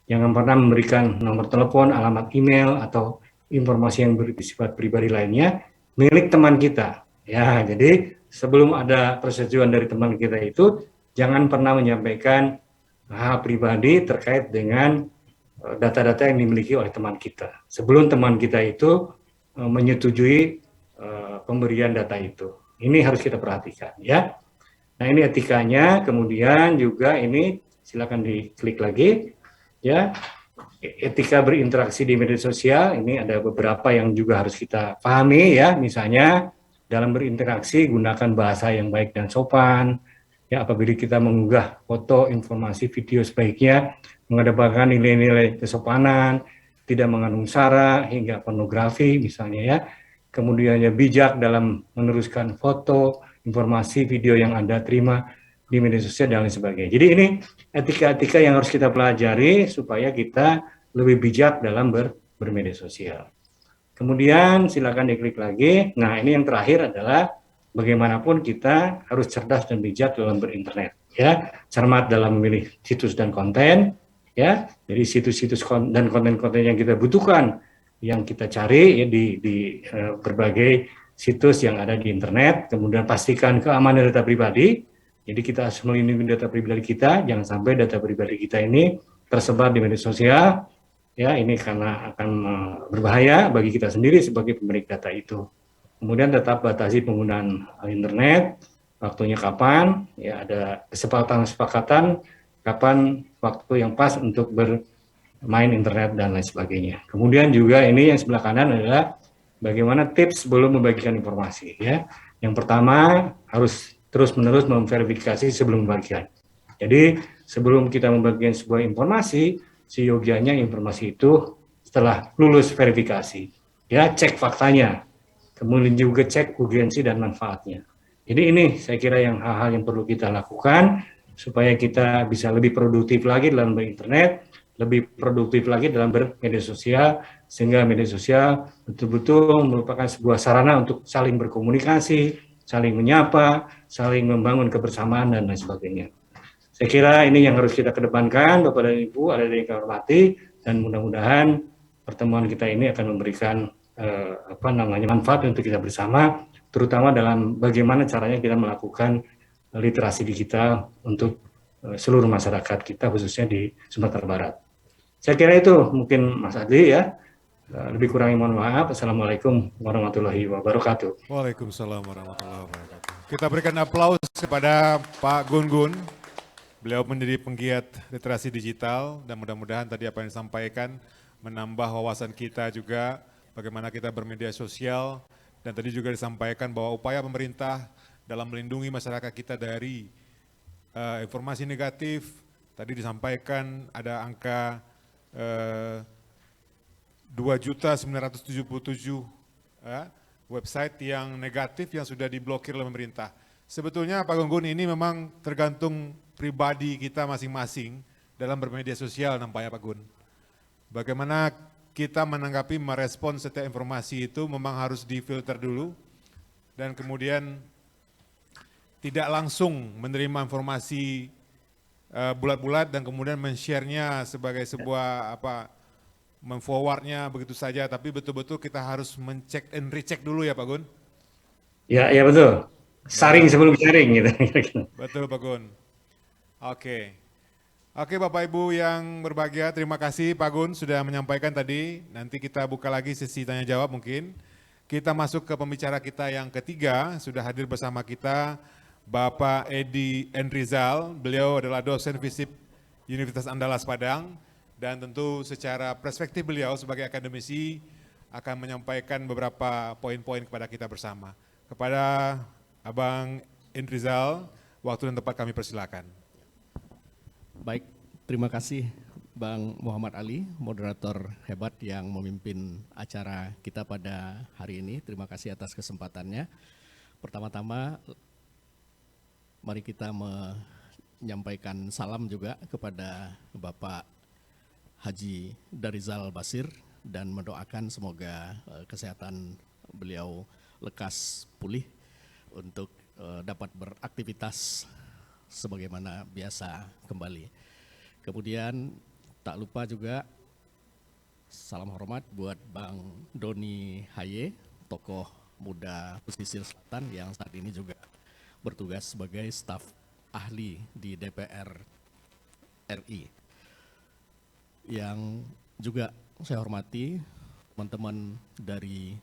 Jangan pernah memberikan nomor telepon, alamat email, atau informasi yang bersifat pribadi lainnya milik teman kita. Ya, jadi sebelum ada persetujuan dari teman kita itu, jangan pernah menyampaikan hal pribadi terkait dengan data-data yang dimiliki oleh teman kita. Sebelum teman kita itu menyetujui pemberian data itu. Ini harus kita perhatikan, ya. Nah, ini etikanya, kemudian juga ini silakan diklik lagi, ya. Etika berinteraksi di media sosial, ini ada beberapa yang juga harus kita pahami, ya. Misalnya dalam berinteraksi gunakan bahasa yang baik dan sopan, ya. Apabila kita mengunggah foto, informasi, video, sebaiknya mengedepankan nilai-nilai kesopanan, tidak mengandung sara hingga pornografi misalnya, ya. Kemudian ya bijak dalam meneruskan foto, informasi, video yang Anda terima di media sosial dan lain sebagainya. Jadi ini etika-etika yang harus kita pelajari supaya kita lebih bijak dalam bermedia sosial. Kemudian silakan diklik lagi. Nah, ini yang terakhir adalah bagaimanapun kita harus cerdas dan bijak dalam berinternet, ya. Cermat dalam memilih situs dan konten, ya. Jadi situs-situs dan konten-konten yang kita butuhkan, yang kita cari ya di berbagai situs yang ada di internet. Kemudian pastikan keamanan data pribadi. Jadi kita harus melindungi data pribadi kita, jangan sampai data pribadi kita ini tersebar di media sosial. Ya, ini karena akan berbahaya bagi kita sendiri sebagai pemilik data itu. Kemudian tetap batasi penggunaan internet, waktunya kapan, ya ada kesepakatan kapan waktu yang pas untuk bermain internet dan lain sebagainya. Kemudian juga ini yang sebelah kanan adalah bagaimana tips sebelum membagikan informasi, ya. Yang pertama harus terus-menerus memverifikasi sebelum membagikan. Jadi sebelum kita membagikan sebuah informasi, seyogianya informasi itu setelah lulus verifikasi, ya, cek faktanya, kemudian juga cek urgensi dan manfaatnya. Jadi ini saya kira yang hal-hal yang perlu kita lakukan supaya kita bisa lebih produktif lagi dalam berinternet, lebih produktif lagi dalam bermedia sosial, sehingga media sosial betul-betul merupakan sebuah sarana untuk saling berkomunikasi, saling menyapa, saling membangun kebersamaan dan lain sebagainya. Saya kira ini yang harus kita kedepankan, Bapak dan Ibu, ada yang kami hormati, dan mudah-mudahan pertemuan kita ini akan memberikan manfaat untuk kita bersama, terutama dalam bagaimana caranya kita melakukan literasi digital untuk seluruh masyarakat kita, khususnya di Sumatera Barat. Saya kira itu mungkin Mas Adli, ya. Lebih kurangnya mohon maaf. Assalamualaikum warahmatullahi wabarakatuh. Waalaikumsalam warahmatullahi wabarakatuh. Kita berikan aplaus kepada Pak Gun-Gun. Beliau menjadi penggiat literasi digital dan mudah-mudahan tadi apa yang disampaikan menambah wawasan kita juga bagaimana kita bermedia sosial, dan tadi juga disampaikan bahwa upaya pemerintah dalam melindungi masyarakat kita dari informasi negatif. Tadi disampaikan ada angka 2.977 website yang negatif yang sudah diblokir oleh pemerintah. Sebetulnya Pak Gun-Gun ini memang tergantung pribadi kita masing-masing dalam bermedia sosial nampaknya Pak Gun. Bagaimana kita menanggapi, merespon setiap informasi itu memang harus difilter dulu dan kemudian tidak langsung menerima informasi bulat-bulat dan kemudian men-share-nya sebagai sebuah memforwardnya begitu saja, tapi betul-betul kita harus mencek and recheck dulu ya Pak Gun? Ya betul. Saring sebelum sharing gitu. Betul Pak Gun. Oke, Bapak Ibu yang berbahagia, terima kasih Pak Gun sudah menyampaikan tadi. Nanti kita buka lagi sesi tanya jawab mungkin. Kita masuk ke pembicara kita yang ketiga, sudah hadir bersama kita Bapak Edi Enrizal. Beliau adalah dosen FISIP Universitas Andalas Padang dan tentu secara perspektif beliau sebagai akademisi akan menyampaikan beberapa poin-poin kepada kita bersama. Kepada Abang Enrizal, waktu dan tempat kami persilakan. Baik, terima kasih Bang Muhammad Ali, moderator hebat yang memimpin acara kita pada hari ini. Terima kasih atas kesempatannya. Pertama-tama, mari kita menyampaikan salam juga kepada Bapak Haji Darizal Basir dan mendoakan semoga kesehatan beliau lekas pulih untuk dapat beraktivitas sebagaimana biasa kembali. Kemudian tak lupa juga salam hormat buat Bang Doni Haye, tokoh muda pesisir selatan yang saat ini juga bertugas sebagai staf ahli di DPR RI. Yang juga saya hormati teman-teman dari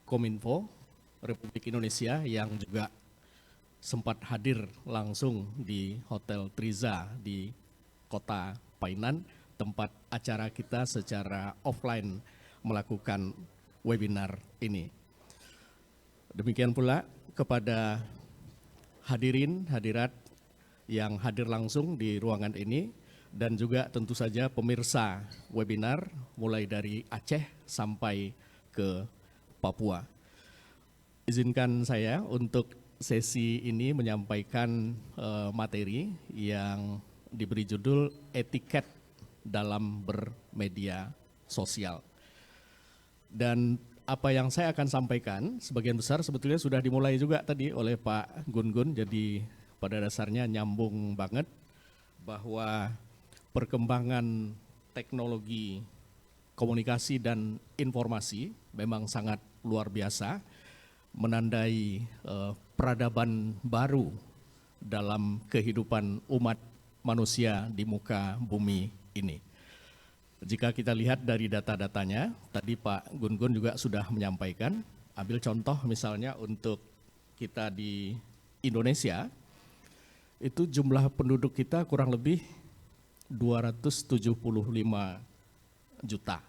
Kominfo Republik Indonesia yang juga sempat hadir langsung di Hotel Triza di Kota Painan, tempat acara kita secara offline melakukan webinar ini. Demikian pula kepada hadirin hadirat yang hadir langsung di ruangan ini dan juga tentu saja pemirsa webinar mulai dari Aceh sampai ke Papua. Izinkan saya untuk sesi ini menyampaikan materi yang diberi judul etiket dalam bermedia sosial. Dan apa yang saya akan sampaikan sebagian besar sebetulnya sudah dimulai juga tadi oleh Pak Gun-Gun, jadi pada dasarnya nyambung banget bahwa perkembangan teknologi komunikasi dan informasi memang sangat luar biasa, menandai peradaban baru dalam kehidupan umat manusia di muka bumi ini. Jika kita lihat dari data-datanya, tadi Pak Gun-Gun juga sudah menyampaikan, ambil contoh misalnya untuk kita di Indonesia, itu jumlah penduduk kita kurang lebih 275 juta.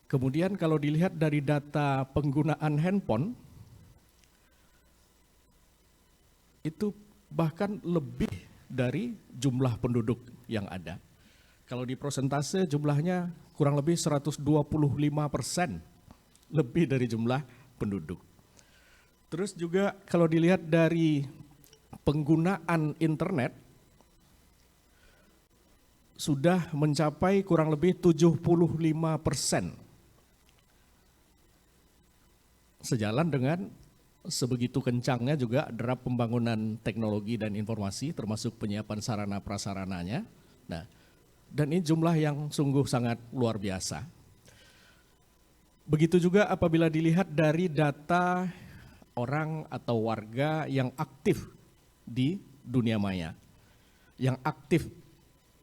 Kemudian kalau dilihat dari data penggunaan handphone, itu bahkan lebih dari jumlah penduduk yang ada. Kalau di persentase jumlahnya kurang lebih 125%, lebih dari jumlah penduduk. Terus juga kalau dilihat dari penggunaan internet, sudah mencapai kurang lebih 75%. Sejalan dengan sebegitu kencangnya juga derap pembangunan teknologi dan informasi termasuk penyiapan sarana prasarananya. Nah, dan ini jumlah yang sungguh sangat luar biasa. Begitu juga apabila dilihat dari data orang atau warga yang aktif di dunia maya. Yang aktif,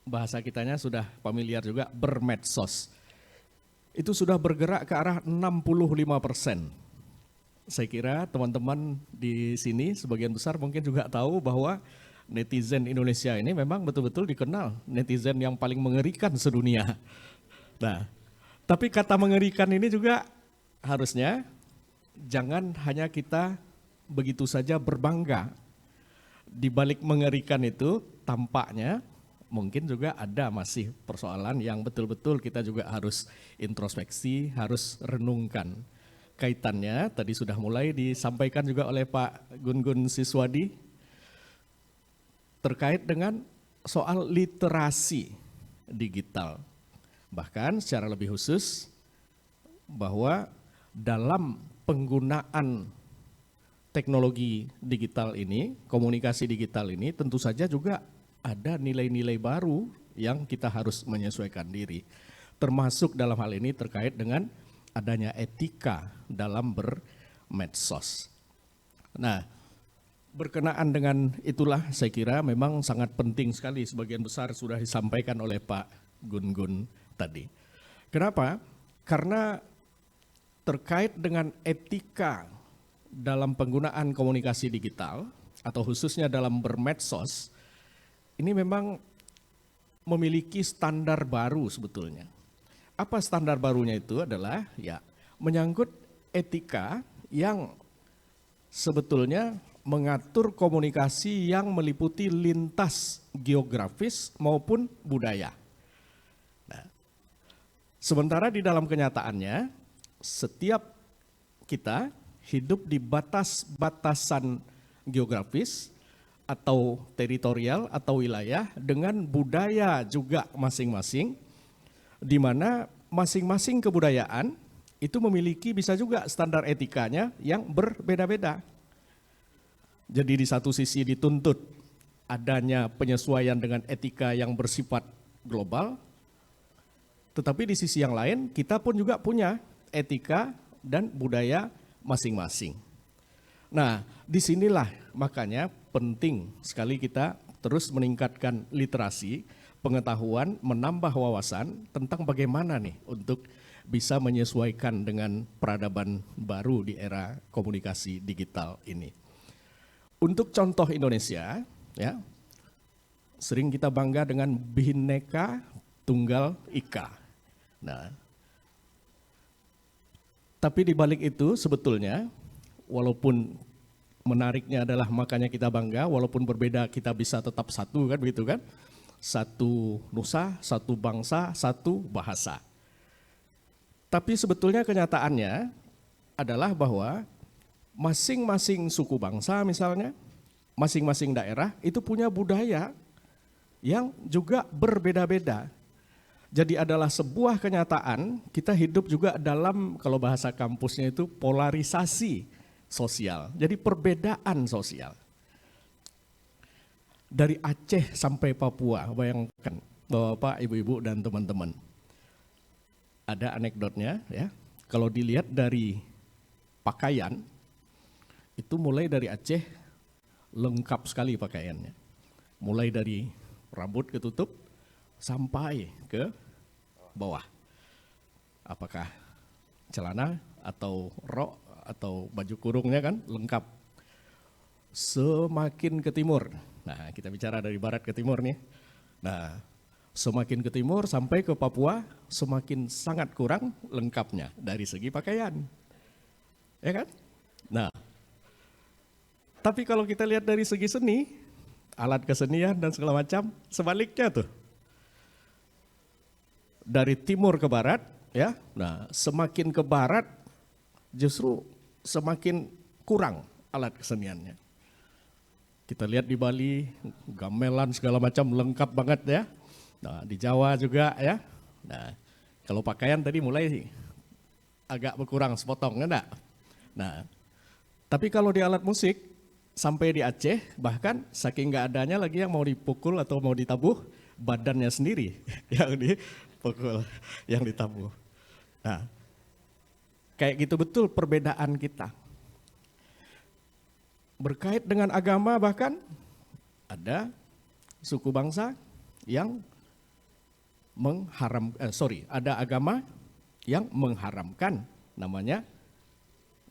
bahasa kitanya sudah familiar juga, bermedsos. Itu sudah bergerak ke arah 65%. Saya kira teman-teman di sini sebagian besar mungkin juga tahu bahwa netizen Indonesia ini memang betul-betul dikenal netizen yang paling mengerikan sedunia. Nah, tapi kata mengerikan ini juga harusnya jangan hanya kita begitu saja berbangga. Di balik mengerikan itu tampaknya mungkin juga ada masih persoalan yang betul-betul kita juga harus introspeksi, harus renungkan. Kaitannya tadi sudah mulai disampaikan juga oleh Pak Gun-Gun Siswadi terkait dengan soal literasi digital. Bahkan secara lebih khusus bahwa dalam penggunaan teknologi digital ini, komunikasi digital ini tentu saja juga ada nilai-nilai baru yang kita harus menyesuaikan diri. Termasuk dalam hal ini terkait dengan adanya etika dalam bermedsos. Nah, berkenaan dengan itulah saya kira memang sangat penting sekali, sebagian besar sudah disampaikan oleh Pak Gun-Gun tadi. Kenapa? Karena terkait dengan etika dalam penggunaan komunikasi digital atau khususnya dalam bermedsos, ini memang memiliki standar baru sebetulnya. Apa standar barunya itu adalah ya menyangkut etika yang sebetulnya mengatur komunikasi yang meliputi lintas geografis maupun budaya. Nah, sementara di dalam kenyataannya setiap kita hidup di batas-batasan geografis atau teritorial atau wilayah dengan budaya juga masing-masing, di mana masing-masing kebudayaan itu memiliki bisa juga standar etikanya yang berbeda-beda. Jadi di satu sisi dituntut adanya penyesuaian dengan etika yang bersifat global, tetapi di sisi yang lain kita pun juga punya etika dan budaya masing-masing. Nah, disinilah makanya penting sekali kita terus meningkatkan literasi, pengetahuan, menambah wawasan tentang bagaimana nih untuk bisa menyesuaikan dengan peradaban baru di era komunikasi digital ini. Untuk contoh Indonesia, ya, sering kita bangga dengan Bhinneka Tunggal Ika. Nah, tapi di balik itu sebetulnya, walaupun menariknya adalah makanya kita bangga, walaupun berbeda kita bisa tetap satu kan begitu kan? Satu nusa, satu bangsa, satu bahasa. Tapi sebetulnya kenyataannya adalah bahwa masing-masing suku bangsa misalnya, masing-masing daerah itu punya budaya yang juga berbeda-beda. Jadi adalah sebuah kenyataan kita hidup juga dalam, kalau bahasa kampusnya itu polarisasi sosial. Jadi perbedaan sosial. Dari Aceh sampai Papua, bayangkan Bapak, Ibu-ibu dan teman-teman. Ada anekdotnya ya. Kalau dilihat dari pakaian, itu mulai dari Aceh lengkap sekali pakaiannya. Mulai dari rambut ketutup sampai ke bawah. Apakah celana atau rok atau baju kurungnya kan lengkap. Semakin ke timur, nah kita bicara dari barat ke timur nih. Nah, semakin ke timur sampai ke Papua semakin sangat kurang lengkapnya dari segi pakaian. Ya kan? Nah, tapi kalau kita lihat dari segi seni, alat kesenian dan segala macam, sebaliknya tuh. Dari timur ke barat, ya. Nah, semakin ke barat justru semakin kurang alat keseniannya. Kita lihat di Bali, gamelan segala macam lengkap banget ya. Nah, di Jawa juga ya. Nah, kalau pakaian tadi mulai agak berkurang sepotong, enggak? Nah, tapi kalau di alat musik sampai di Aceh, bahkan saking nggak adanya lagi yang mau dipukul atau mau ditabuh, badannya sendiri yang dipukul, yang ditabuh. Nah, kayak gitu betul perbedaan kita. Berkait dengan agama bahkan ada suku bangsa yang ada agama yang mengharamkan, namanya,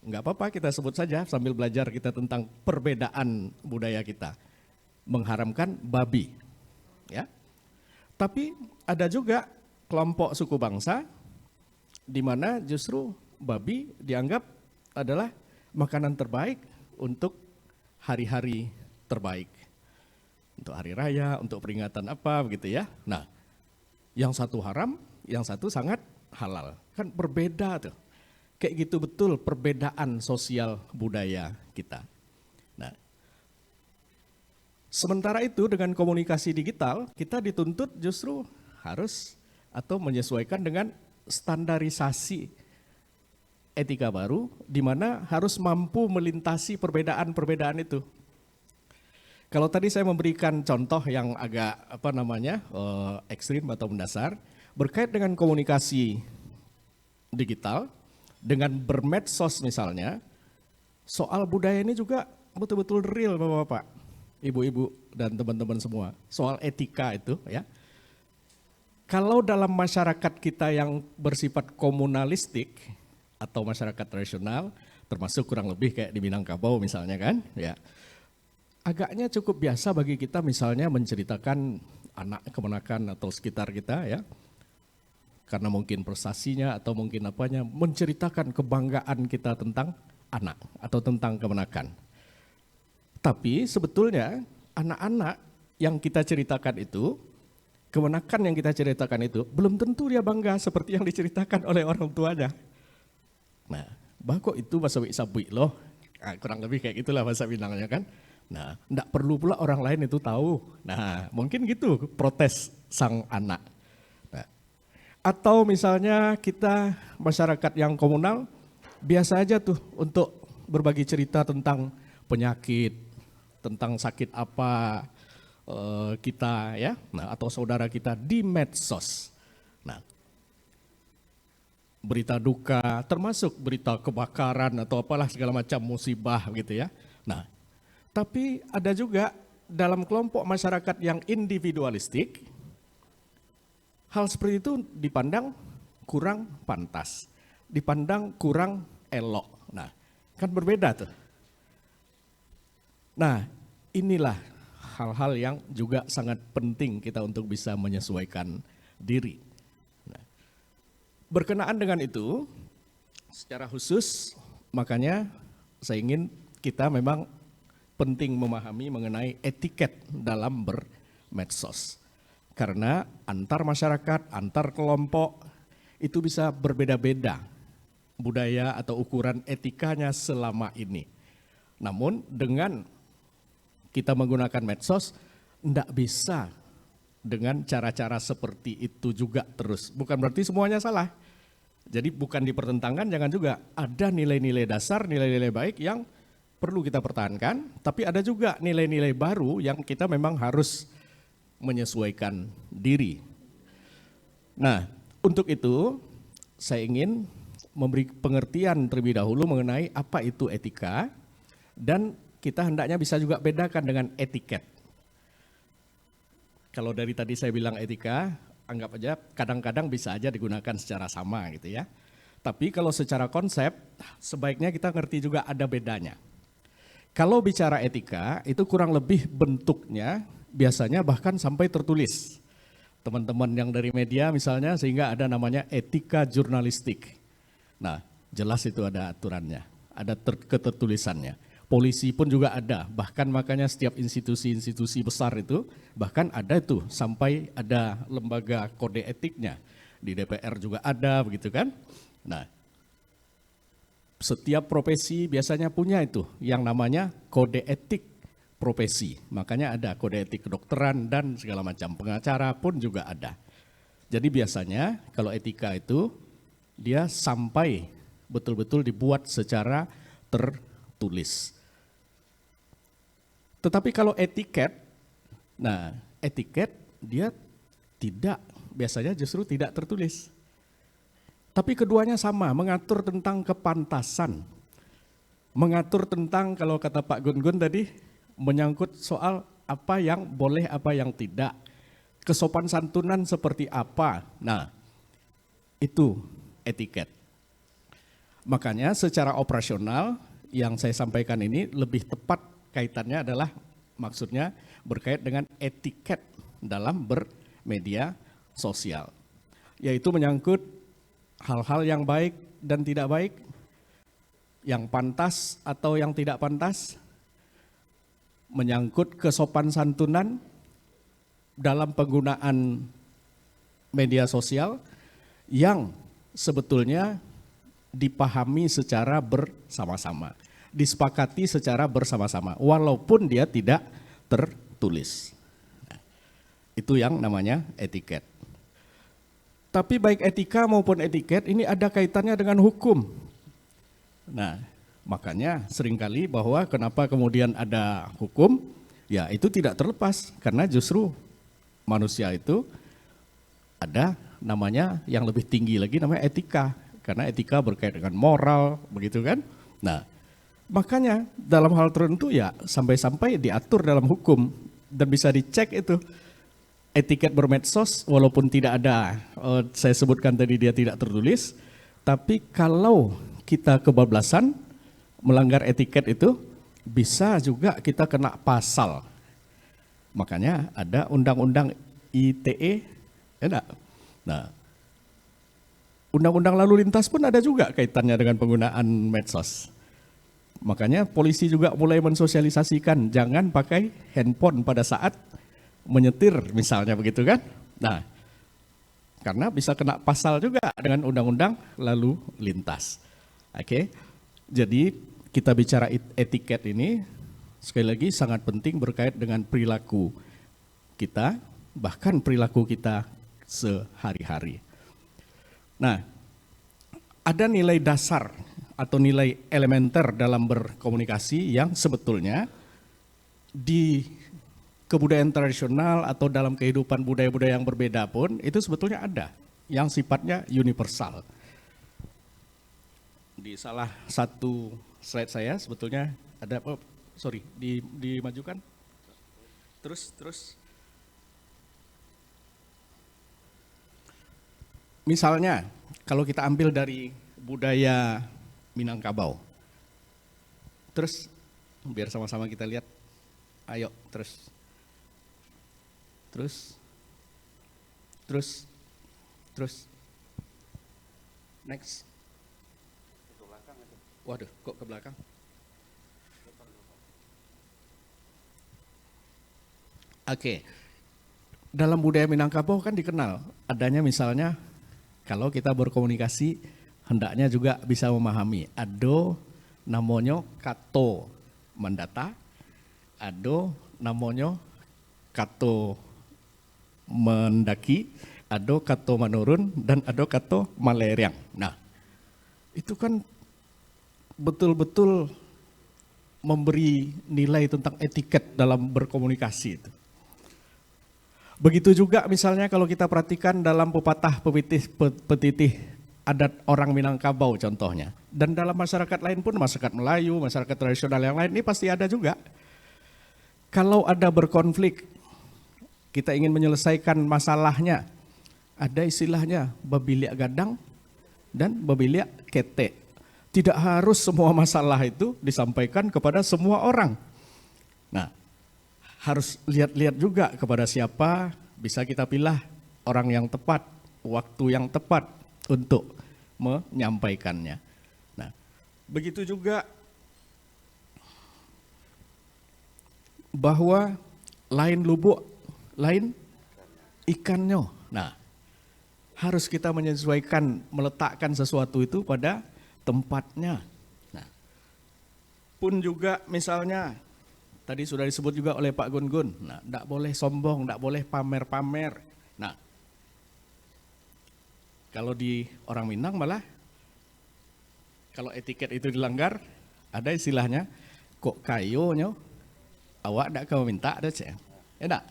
nggak apa-apa kita sebut saja sambil belajar kita tentang perbedaan budaya kita, mengharamkan babi, ya. Tapi ada juga kelompok suku bangsa di mana justru babi dianggap adalah makanan terbaik untuk hari-hari terbaik, untuk hari raya, untuk peringatan apa begitu ya. Nah, yang satu haram, yang satu sangat halal, kan berbeda tuh. Kayak gitu betul perbedaan sosial budaya kita. Nah, sementara itu dengan komunikasi digital, kita dituntut justru harus atau menyesuaikan dengan standarisasi etika baru, di mana harus mampu melintasi perbedaan-perbedaan itu. Kalau tadi saya memberikan contoh yang agak ekstrim atau mendasar, berkait dengan komunikasi digital, dengan bermedsos misalnya, soal budaya ini juga betul-betul real Bapak-bapak, Ibu-ibu dan teman-teman semua. Soal etika itu ya. Kalau dalam masyarakat kita yang bersifat komunalistik atau masyarakat tradisional, termasuk kurang lebih kayak di Minangkabau misalnya kan, ya. Agaknya cukup biasa bagi kita misalnya menceritakan anak kemenakan atau sekitar kita ya. Karena mungkin prestasinya atau mungkin apanya, menceritakan kebanggaan kita tentang anak atau tentang kemenakan. Tapi sebetulnya anak-anak yang kita ceritakan itu, kemenakan yang kita ceritakan itu, belum tentu dia bangga seperti yang diceritakan oleh orang tuanya. Nah, bako itu bahasa sabui loh, kurang lebih kayak gitulah bahasa Minangnya kan. Nah, enggak perlu pula orang lain itu tahu. Nah, mungkin gitu protes sang anak. Nah, Atau misalnya kita masyarakat yang komunal, biasa aja tuh untuk berbagi cerita tentang penyakit, tentang sakit apa kita ya, nah, atau saudara kita di medsos. Nah, berita duka, termasuk berita kebakaran atau apalah segala macam musibah gitu ya. Nah, tapi ada juga dalam kelompok masyarakat yang individualistik, hal seperti itu dipandang kurang pantas, dipandang kurang elok. Nah, kan berbeda tuh. Nah, inilah hal-hal yang juga sangat penting kita untuk bisa menyesuaikan diri. Nah, berkenaan dengan itu, secara khusus, makanya saya ingin kita memang penting memahami mengenai etiket dalam bermedsos. Karena antar masyarakat, antar kelompok itu bisa berbeda-beda budaya atau ukuran etikanya selama ini. Namun dengan kita menggunakan medsos, tidak bisa dengan cara-cara seperti itu juga terus. Bukan berarti semuanya salah. Jadi bukan dipertentangkan, jangan juga. Ada nilai-nilai dasar, nilai-nilai baik yang perlu kita pertahankan, tapi ada juga nilai-nilai baru yang kita memang harus menyesuaikan diri. Nah, untuk itu saya ingin memberi pengertian terlebih dahulu mengenai apa itu etika, dan kita hendaknya bisa juga bedakan dengan etiket. Kalau dari tadi saya bilang etika, anggap aja kadang-kadang bisa aja digunakan secara sama gitu ya. Tapi kalau secara konsep, sebaiknya kita ngerti juga ada bedanya. Kalau bicara etika, itu kurang lebih bentuknya biasanya bahkan sampai tertulis. Teman-teman yang dari media misalnya, sehingga ada namanya etika jurnalistik. Nah, jelas itu ada aturannya, ada ketertulisannya. Polisi pun juga ada, bahkan makanya setiap institusi-institusi besar itu, bahkan ada itu, sampai ada lembaga kode etiknya. Di DPR juga ada, begitu kan? Nah, setiap profesi biasanya punya itu, yang namanya kode etik profesi. Makanya ada kode etik kedokteran dan segala macam, pengacara pun juga ada. Jadi biasanya kalau etika itu, dia sampai betul-betul dibuat secara tertulis. Tetapi kalau etiket, nah etiket dia tidak, biasanya justru tidak tertulis. Tapi keduanya sama, mengatur tentang kepantasan. Mengatur tentang, kalau kata Pak Gun-Gun tadi, menyangkut soal apa yang boleh, apa yang tidak. Kesopan santunan seperti apa. Nah, itu etiket. Makanya secara operasional yang saya sampaikan ini lebih tepat kaitannya adalah maksudnya berkait dengan etiket dalam bermedia sosial. Yaitu menyangkut hal-hal yang baik dan tidak baik, yang pantas atau yang tidak pantas, menyangkut kesopan santunan dalam penggunaan media sosial yang sebetulnya dipahami secara bersama-sama, disepakati secara bersama-sama, walaupun dia tidak tertulis. Nah, itu yang namanya etiket. Tapi baik etika maupun etiket ini ada kaitannya dengan hukum. Nah, makanya seringkali bahwa kenapa kemudian ada hukum, ya itu tidak terlepas, karena justru manusia itu ada namanya yang lebih tinggi lagi, namanya etika. Karena etika berkait dengan moral, begitu kan? Nah, makanya dalam hal tertentu ya sampai-sampai diatur dalam hukum dan bisa dicek itu. Etiket bermedsos walaupun tidak ada, saya sebutkan tadi dia tidak tertulis, tapi kalau kita kebablasan melanggar etiket itu bisa juga kita kena pasal. Makanya ada undang-undang ITE, ya enggak? Nah, undang-undang lalu lintas pun ada juga kaitannya dengan penggunaan medsos. Makanya polisi juga mulai mensosialisasikan jangan pakai handphone pada saat menyetir misalnya, begitu kan. Nah, karena bisa kena pasal juga dengan undang-undang lalu lintas. Oke, jadi kita bicara etiket ini sekali lagi sangat penting berkait dengan perilaku kita, bahkan perilaku kita sehari-hari. Nah, ada nilai dasar atau nilai elementer dalam berkomunikasi yang sebetulnya di kebudayaan tradisional atau dalam kehidupan budaya-budaya yang berbeda pun itu sebetulnya ada yang sifatnya universal. Di salah satu slide saya sebetulnya ada, dimajukan. Terus. Misalnya, kalau kita ambil dari budaya Minangkabau. Terus, biar sama-sama kita lihat. Ayo, terus. Next. Waduh, kok ke belakang? Oke. Dalam budaya Minangkabau kan dikenal adanya misalnya kalau kita berkomunikasi hendaknya juga bisa memahami. Ado namonyo kato mendata, ado namonyo kato mendaki, ado kato menurun, dan ado kato maleriang. Nah, itu kan betul-betul memberi nilai tentang etiket dalam berkomunikasi itu. Begitu juga misalnya kalau kita perhatikan dalam pepatah petitih adat orang Minangkabau contohnya. Dan dalam masyarakat lain pun, masyarakat Melayu, masyarakat tradisional yang lain ini pasti ada juga. Kalau ada berkonflik, kita ingin menyelesaikan masalahnya, ada istilahnya babiliak gadang dan babiliak kete. Tidak harus semua masalah itu disampaikan kepada semua orang. Nah, harus lihat-lihat juga kepada siapa bisa kita pilih orang yang tepat, waktu yang tepat untuk menyampaikannya. Nah, begitu juga bahwa lain lubuk, lain ikannya. Nah, harus kita menyesuaikan, meletakkan sesuatu itu pada tempatnya. Nah, pun juga misalnya tadi sudah disebut juga oleh Pak Gun-Gun. Nah, tidak boleh sombong, tidak boleh pamer-pamer. Nah, kalau di orang Minang malah kalau etiket itu dilanggar, ada istilahnya kok kayonya awak tidak kau minta ada cek. Enak.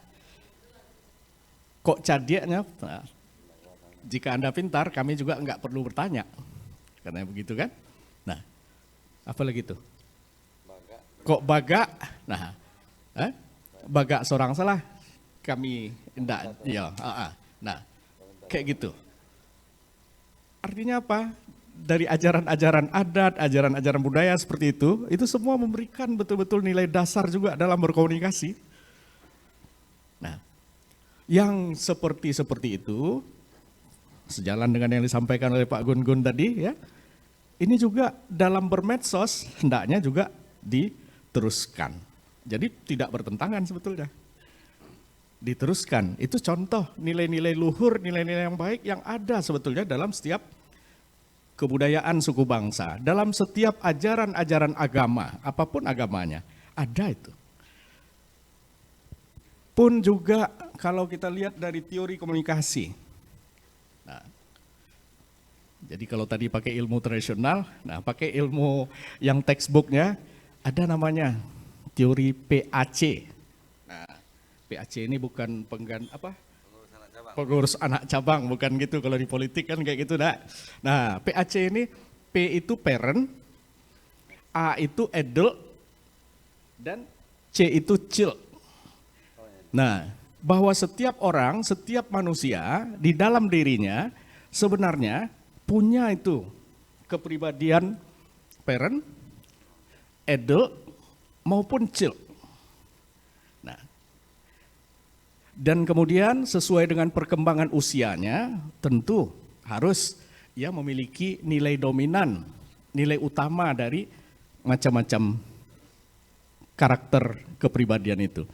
Kok cadiaknya? Nah, jika Anda pintar, kami juga enggak perlu bertanya. Karena begitu kan? Nah, apa lagi itu? Kok baga? Nah, baga seorang salah, kami enggak. Ya, nah, kayak gitu. Artinya apa? Dari ajaran-ajaran adat, ajaran-ajaran budaya seperti itu semua memberikan betul-betul nilai dasar juga dalam berkomunikasi. Nah, yang seperti itu, sejalan dengan yang disampaikan oleh Pak Gun-Gun tadi ya, ini juga dalam bermedsos hendaknya juga diteruskan. Jadi tidak bertentangan sebetulnya. Diteruskan, itu contoh nilai-nilai luhur, nilai-nilai yang baik yang ada sebetulnya dalam setiap kebudayaan suku bangsa. Dalam setiap ajaran-ajaran agama, apapun agamanya, ada itu. Pun juga kalau kita lihat dari teori komunikasi. Nah, jadi kalau tadi pakai ilmu tradisional, nah pakai ilmu yang textbooknya ada namanya teori PAC. Nah, PAC ini bukan pengurus anak cabang, bukan gitu kalau di politik kan kayak gitu dah. Nah, PAC ini P itu parent, A itu adult, dan C itu child. Nah, bahwa setiap orang, setiap manusia di dalam dirinya sebenarnya punya itu kepribadian parent, adult maupun child. Nah, dan kemudian sesuai dengan perkembangan usianya tentu harus ia memiliki nilai dominan, nilai utama dari macam-macam karakter kepribadian itu.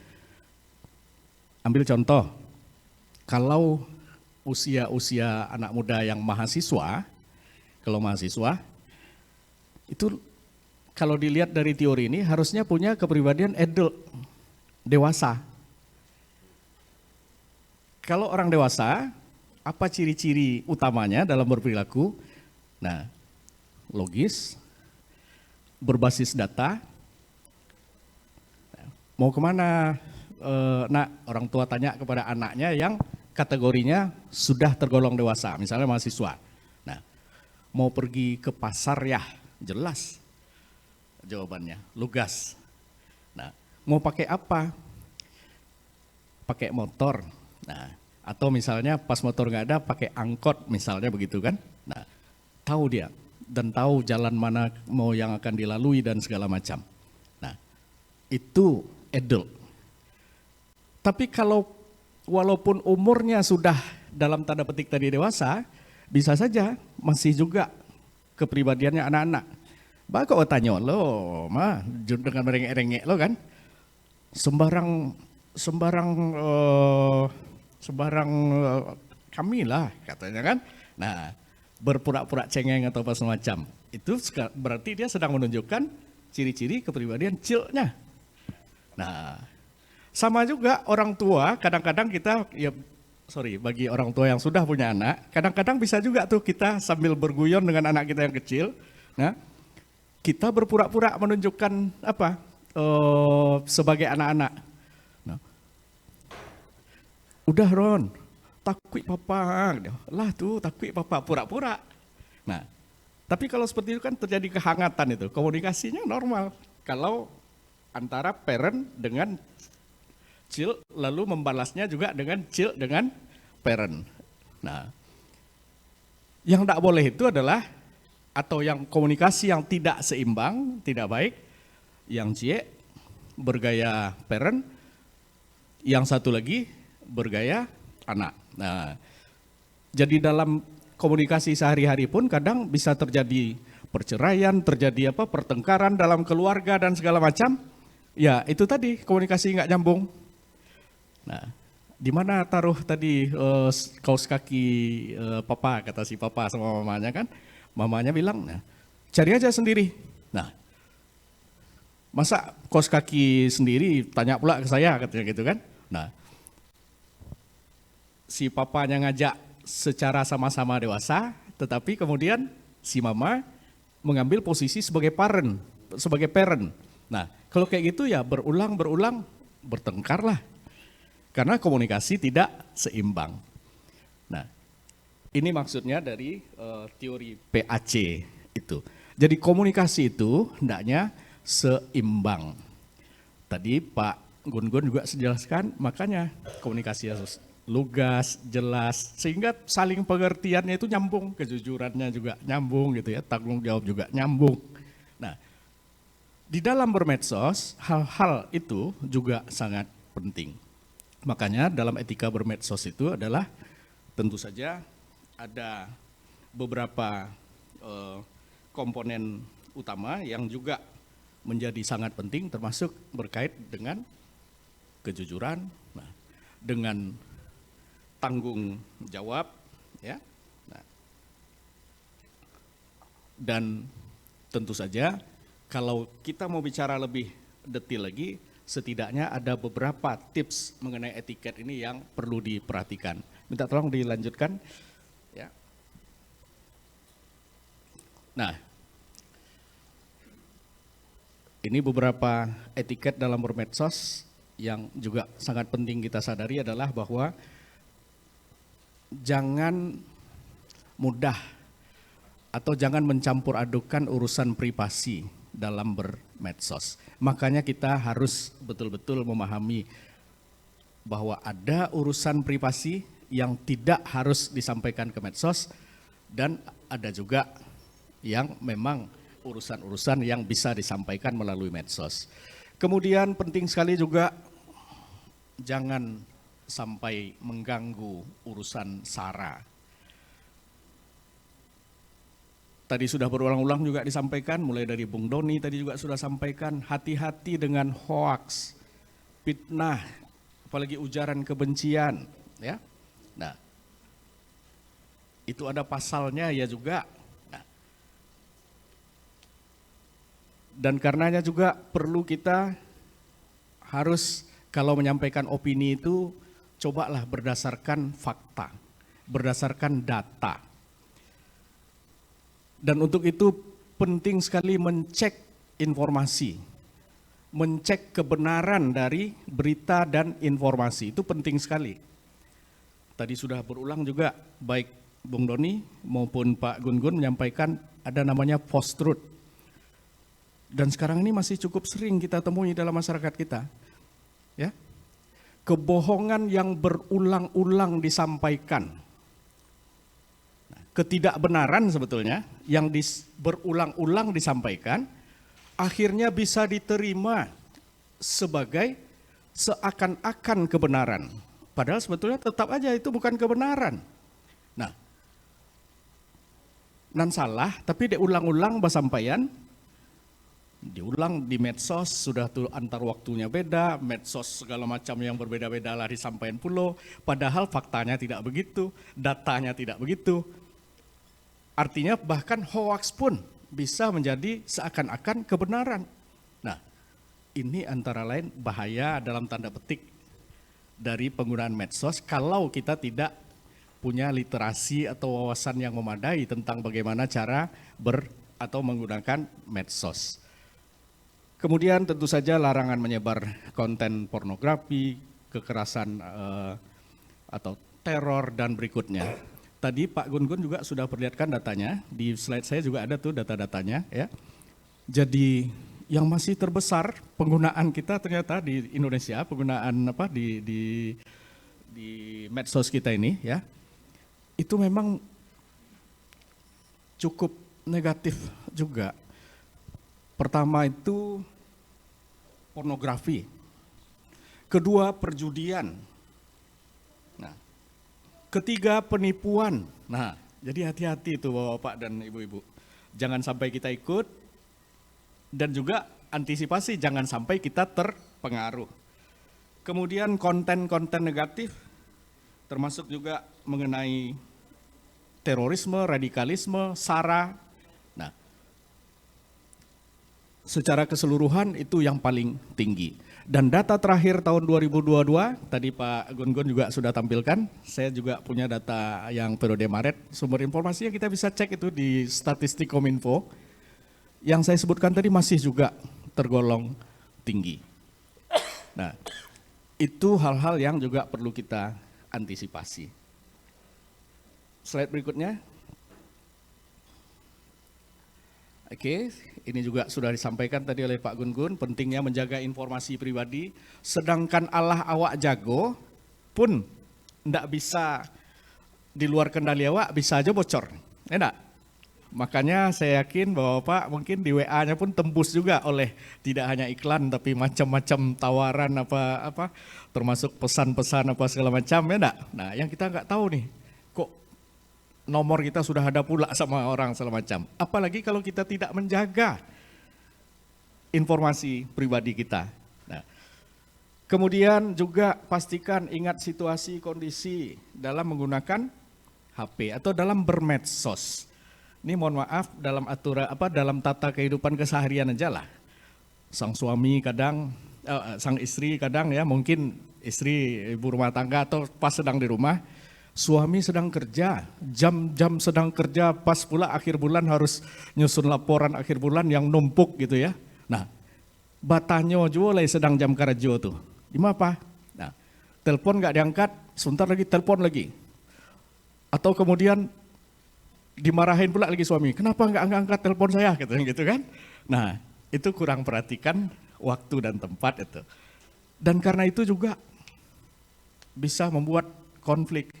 Ambil contoh, kalau usia anak muda yang mahasiswa, kalau mahasiswa, itu kalau dilihat dari teori ini harusnya punya kepribadian adult, dewasa. Kalau orang dewasa, Apa ciri-ciri utamanya dalam berperilaku? Nah, logis, berbasis data. Mau kemana, nak? Orang tua tanya kepada anaknya yang kategorinya sudah tergolong dewasa, misalnya mahasiswa. Nah, mau pergi ke pasar ya, jelas jawabannya, lugas. Nah, mau pakai apa? Pakai motor. Nah, atau misalnya pas motor nggak ada pakai angkot misalnya begitu kan. Nah, tahu dia dan tahu jalan mana mau yang akan dilalui dan segala macam. Nah, itu adult. Tapi kalau walaupun umurnya sudah dalam tanda petik tadi dewasa, bisa saja masih juga kepribadiannya anak-anak. Bago tanya lo, mah dengan merengek-rengek lo kan, sembarang kami lah katanya kan. Nah, berpura-pura cengeng atau apa semacam. Itu berarti dia sedang menunjukkan ciri-ciri kepribadian cilnya. Nah, sama juga orang tua, kadang-kadang kita, bagi orang tua yang sudah punya anak, kadang-kadang bisa juga tuh kita sambil berguyon dengan anak kita yang kecil, nah, kita berpura-pura menunjukkan apa, sebagai anak-anak. Nah, udah Ron, takut papa, lah tuh takut papa, pura-pura. Nah, tapi kalau seperti itu kan terjadi kehangatan itu, komunikasinya normal. Kalau antara parent dengan child, lalu membalasnya juga dengan child dengan parent. Nah, yang tidak boleh itu adalah, atau yang komunikasi yang tidak seimbang, tidak baik, yang cie bergaya parent, yang satu lagi bergaya anak. Nah, jadi dalam komunikasi sehari-hari pun kadang bisa terjadi perceraian, terjadi pertengkaran dalam keluarga dan segala macam. Ya, itu tadi komunikasi nggak nyambung. Nah, di mana taruh tadi kaos kaki papa, kata si papa sama mamanya kan? Mamanya bilang, nah, cari aja sendiri. Nah, masa kaos kaki sendiri, tanya pula ke saya, katanya gitu kan? Nah, si papanya ngajak secara sama-sama dewasa, tetapi kemudian si mama mengambil posisi sebagai parent. Nah, kalau kayak gitu ya berulang bertengkar lah. Karena komunikasi tidak seimbang. Nah, ini maksudnya dari teori PAC itu. Jadi komunikasi itu hendaknya seimbang. Tadi Pak Gun-Gun juga jelaskan, makanya komunikasi harus lugas, jelas, sehingga saling pengertiannya itu nyambung, kejujurannya juga nyambung gitu ya, tanggung jawab juga nyambung. Nah, di dalam bermedsos, hal-hal itu juga sangat penting. Makanya dalam etika bermedsos itu adalah tentu saja ada beberapa komponen utama yang juga menjadi sangat penting, termasuk berkait dengan kejujuran, nah, dengan tanggung jawab, ya. Nah, dan tentu saja kalau kita mau bicara lebih detail lagi, setidaknya ada beberapa tips mengenai etiket ini yang perlu diperhatikan. Minta tolong dilanjutkan. Ya. Nah, ini beberapa etiket dalam bermedsos yang juga sangat penting kita sadari adalah bahwa jangan mudah atau jangan mencampur adukan urusan privasi dalam bermedsos. Makanya kita harus betul-betul memahami bahwa ada urusan privasi yang tidak harus disampaikan ke medsos dan ada juga yang memang urusan-urusan yang bisa disampaikan melalui medsos. Kemudian penting sekali juga jangan sampai mengganggu urusan SARA. Tadi sudah berulang-ulang juga disampaikan, mulai dari Bung Doni tadi juga sudah sampaikan, hati-hati dengan hoaks, fitnah, apalagi ujaran kebencian, ya. Nah, itu ada pasalnya ya juga. Nah, dan karenanya juga perlu kita harus kalau menyampaikan opini itu cobalah berdasarkan fakta. berdasarkan data. Dan untuk itu penting sekali mencek informasi, mencek kebenaran dari berita dan informasi, itu penting sekali. Tadi sudah berulang juga, baik Bung Doni maupun Pak Gun-Gun menyampaikan ada namanya post-truth. Dan sekarang ini masih cukup sering kita temui dalam masyarakat kita. Ya, kebohongan yang berulang-ulang disampaikan. Ketidakbenaran sebetulnya yang berulang-ulang disampaikan akhirnya bisa diterima sebagai seakan-akan kebenaran. Padahal sebetulnya tetap aja itu bukan kebenaran. Nah, nan salah tapi diulang-ulang basampaian, diulang di medsos, sudah tuh antar waktunya beda, medsos segala macam yang berbeda-beda lah disampaikan pulau, padahal faktanya tidak begitu, datanya tidak begitu. Artinya bahkan hoax pun bisa menjadi seakan-akan kebenaran. Nah, ini antara lain bahaya dalam tanda petik dari penggunaan medsos kalau kita tidak punya literasi atau wawasan yang memadai tentang bagaimana cara atau menggunakan medsos. Kemudian tentu saja larangan menyebar konten pornografi, kekerasan atau teror dan berikutnya. Tadi Pak Gun-Gun juga sudah perlihatkan datanya, di slide saya juga ada tuh data-datanya ya. Jadi yang masih terbesar penggunaan kita ternyata di Indonesia, penggunaan di medsos kita ini ya, itu memang cukup negatif juga. Pertama itu pornografi, kedua perjudian, nah, ketiga penipuan. Nah, jadi hati-hati itu Bapak-bapak dan Ibu-ibu, jangan sampai kita ikut, dan juga antisipasi jangan sampai kita terpengaruh. Kemudian konten-konten negatif, termasuk juga mengenai terorisme, radikalisme, SARA. Nah, secara keseluruhan itu yang paling tinggi. Dan data terakhir tahun 2022, tadi Pak Gun-Gun juga sudah tampilkan, saya juga punya data yang periode Maret, sumber informasinya kita bisa cek itu di statistik Kominfo. Yang saya sebutkan tadi masih juga tergolong tinggi. Nah, itu hal-hal yang juga perlu kita antisipasi. Slide berikutnya. Oke, ini juga sudah disampaikan tadi oleh Pak Gun-Gun, pentingnya menjaga informasi pribadi, sedangkan Allah awak jago pun tidak bisa di luar kendali awak, bisa aja bocor, enggak? Makanya saya yakin bahwa Pak mungkin di WA-nya pun tembus juga oleh tidak hanya iklan tapi macam-macam tawaran apa termasuk pesan-pesan apa segala macam, ya enggak? Nah, yang kita nggak tahu nih, kok nomor kita sudah ada pula sama orang segala macam. Apalagi kalau kita tidak menjaga informasi pribadi kita. Nah, kemudian juga pastikan ingat situasi kondisi dalam menggunakan HP atau dalam bermedsos. Ini mohon maaf dalam aturan dalam tata kehidupan keseharian aja lah. Sang suami kadang, sang istri kadang ya mungkin istri ibu rumah tangga atau pas sedang di rumah, suami sedang kerja, jam-jam sedang kerja, pas pula akhir bulan harus nyusun laporan akhir bulan yang numpuk gitu ya. Nah, batanyo juga lagi sedang jam kerja tuh. Gimana apa? Nah, telepon nggak diangkat, sebentar lagi telepon lagi. Atau kemudian dimarahin pula lagi suami, kenapa nggak angkat telepon saya gitu kan? Nah, itu kurang perhatikan waktu dan tempat itu. Dan karena itu juga bisa membuat konflik.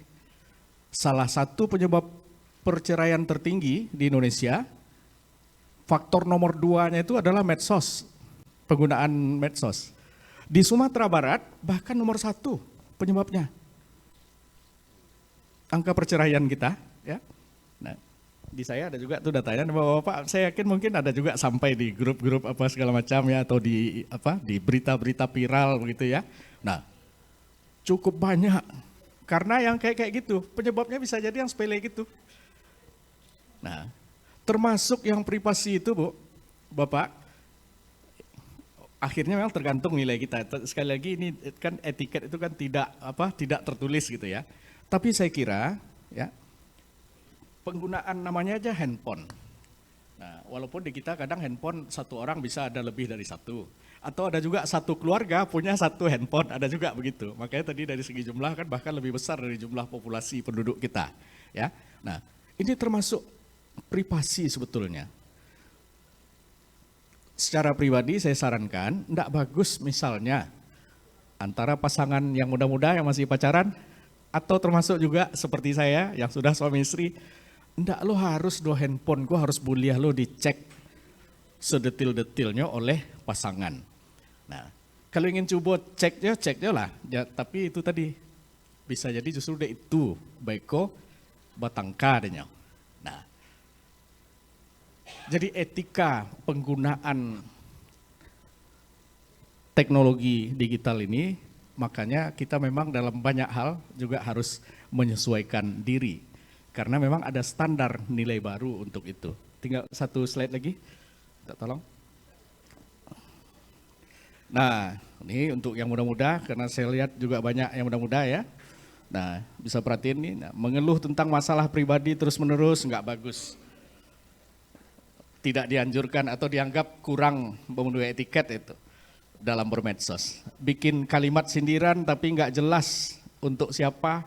Salah satu penyebab perceraian tertinggi di Indonesia, faktor nomor 2-nya itu adalah medsos, penggunaan medsos. Di Sumatera Barat bahkan nomor 1 penyebabnya. Angka perceraian kita, ya. Nah, di saya ada juga tuh datanya, Bapak, saya yakin mungkin ada juga sampai di grup-grup apa segala macam ya, atau di berita-berita viral begitu ya. Nah, cukup banyak. Karena yang kayak gitu, penyebabnya bisa jadi yang sepele gitu. Nah, termasuk yang privasi itu, Bu, Bapak, akhirnya memang tergantung nilai kita. Sekali lagi ini kan etiket itu kan tidak tertulis gitu ya. Tapi saya kira ya. Penggunaan namanya aja handphone. Nah, walaupun di kita kadang handphone satu orang bisa ada lebih dari satu. Atau ada juga satu keluarga punya satu handphone, ada juga begitu. Makanya tadi dari segi jumlah kan bahkan lebih besar dari jumlah populasi penduduk kita. Ya, nah ini termasuk privasi sebetulnya. Secara pribadi saya sarankan, tidak bagus misalnya antara pasangan yang muda-muda yang masih pacaran, atau termasuk juga seperti saya yang sudah suami istri, enggak lo harus handphone, gua harus buliah lo dicek sedetil-detilnya oleh pasangan. Nah, kalau ingin coba ceknya lah. Ya, tapi itu tadi bisa jadi justru deh itu baiko batangka adanya. Nah, jadi etika penggunaan teknologi digital ini, makanya kita memang dalam banyak hal juga harus menyesuaikan diri. Karena memang ada standar nilai baru untuk itu. Tinggal satu slide lagi, tolong. Nah, ini untuk yang muda-muda, karena saya lihat juga banyak yang muda-muda ya. Nah, bisa perhatiin nih, mengeluh tentang masalah pribadi terus-menerus nggak bagus. Tidak dianjurkan atau dianggap kurang memenuhi etiket itu dalam bermedsos. Bikin kalimat sindiran tapi nggak jelas untuk siapa,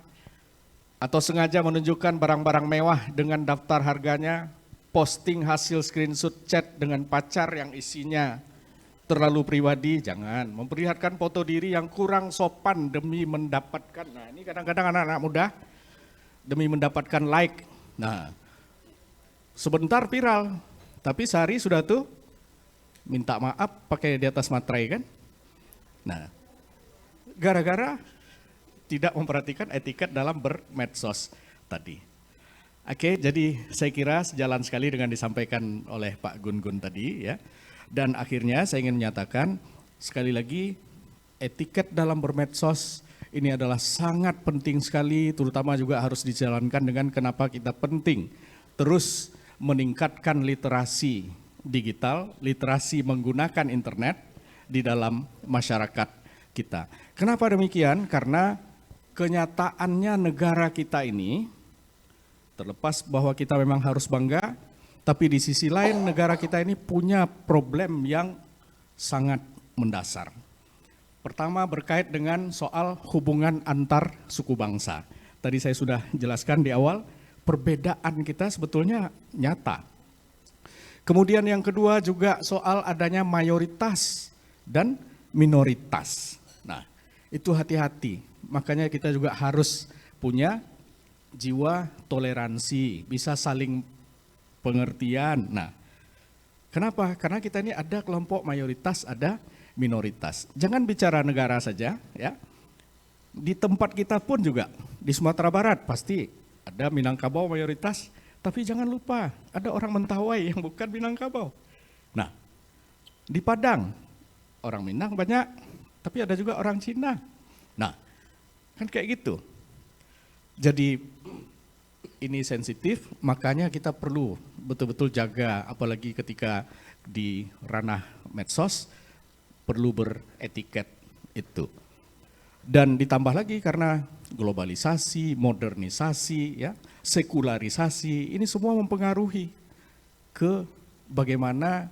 atau sengaja menunjukkan barang-barang mewah dengan daftar harganya, posting hasil screenshot chat dengan pacar yang isinya terlalu pribadi, jangan. Memperlihatkan foto diri yang kurang sopan demi mendapatkan, nah ini kadang-kadang anak-anak muda demi mendapatkan like. Nah, sebentar viral, tapi sehari sudah tuh minta maaf pakai di atas materai kan. Nah, gara-gara tidak memperhatikan etiket dalam bermedsos tadi. Oke, jadi saya kira sejalan sekali dengan disampaikan oleh Pak Gun-Gun tadi ya. Dan akhirnya saya ingin menyatakan sekali lagi etiket dalam bermedsos ini adalah sangat penting sekali, terutama juga harus dijalankan dengan kenapa kita penting terus meningkatkan literasi digital, literasi menggunakan internet di dalam masyarakat kita. Kenapa demikian? Karena kenyataannya negara kita ini, terlepas bahwa kita memang harus bangga, tapi di sisi lain negara kita ini punya problem yang sangat mendasar. Pertama berkait dengan soal hubungan antar suku bangsa. Tadi saya sudah jelaskan di awal, perbedaan kita sebetulnya nyata. Kemudian yang kedua juga soal adanya mayoritas dan minoritas. Nah, itu hati-hati. Makanya kita juga harus punya jiwa toleransi, bisa saling pengertian. Nah, kenapa? Karena kita ini ada kelompok mayoritas, ada minoritas. Jangan bicara negara saja, ya. Di tempat kita pun juga, di Sumatera Barat pasti ada Minangkabau mayoritas, tapi jangan lupa ada orang Mentawai yang bukan Minangkabau. Nah, di Padang orang Minang banyak, tapi ada juga orang Cina. Nah, kan kayak gitu. Jadi ini sensitif, makanya kita perlu betul-betul jaga, apalagi ketika di ranah medsos, perlu beretiket itu. Dan ditambah lagi karena globalisasi, modernisasi, ya, sekularisasi, ini semua mempengaruhi ke bagaimana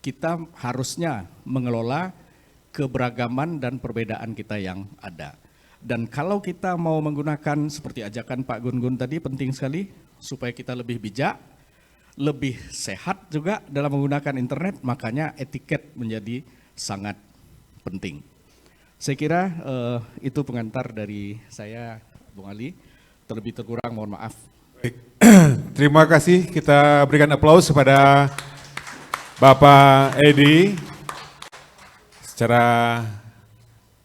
kita harusnya mengelola keberagaman dan perbedaan kita yang ada. Dan kalau kita mau menggunakan seperti ajakan Pak Gun-Gun tadi, penting sekali supaya kita lebih bijak, lebih sehat juga dalam menggunakan internet, makanya etiket menjadi sangat penting. Saya kira itu pengantar dari saya, Bung Ali. Terlebih terkurang mohon maaf. Baik. Terima kasih, kita berikan aplaus kepada Bapak Edi. Secara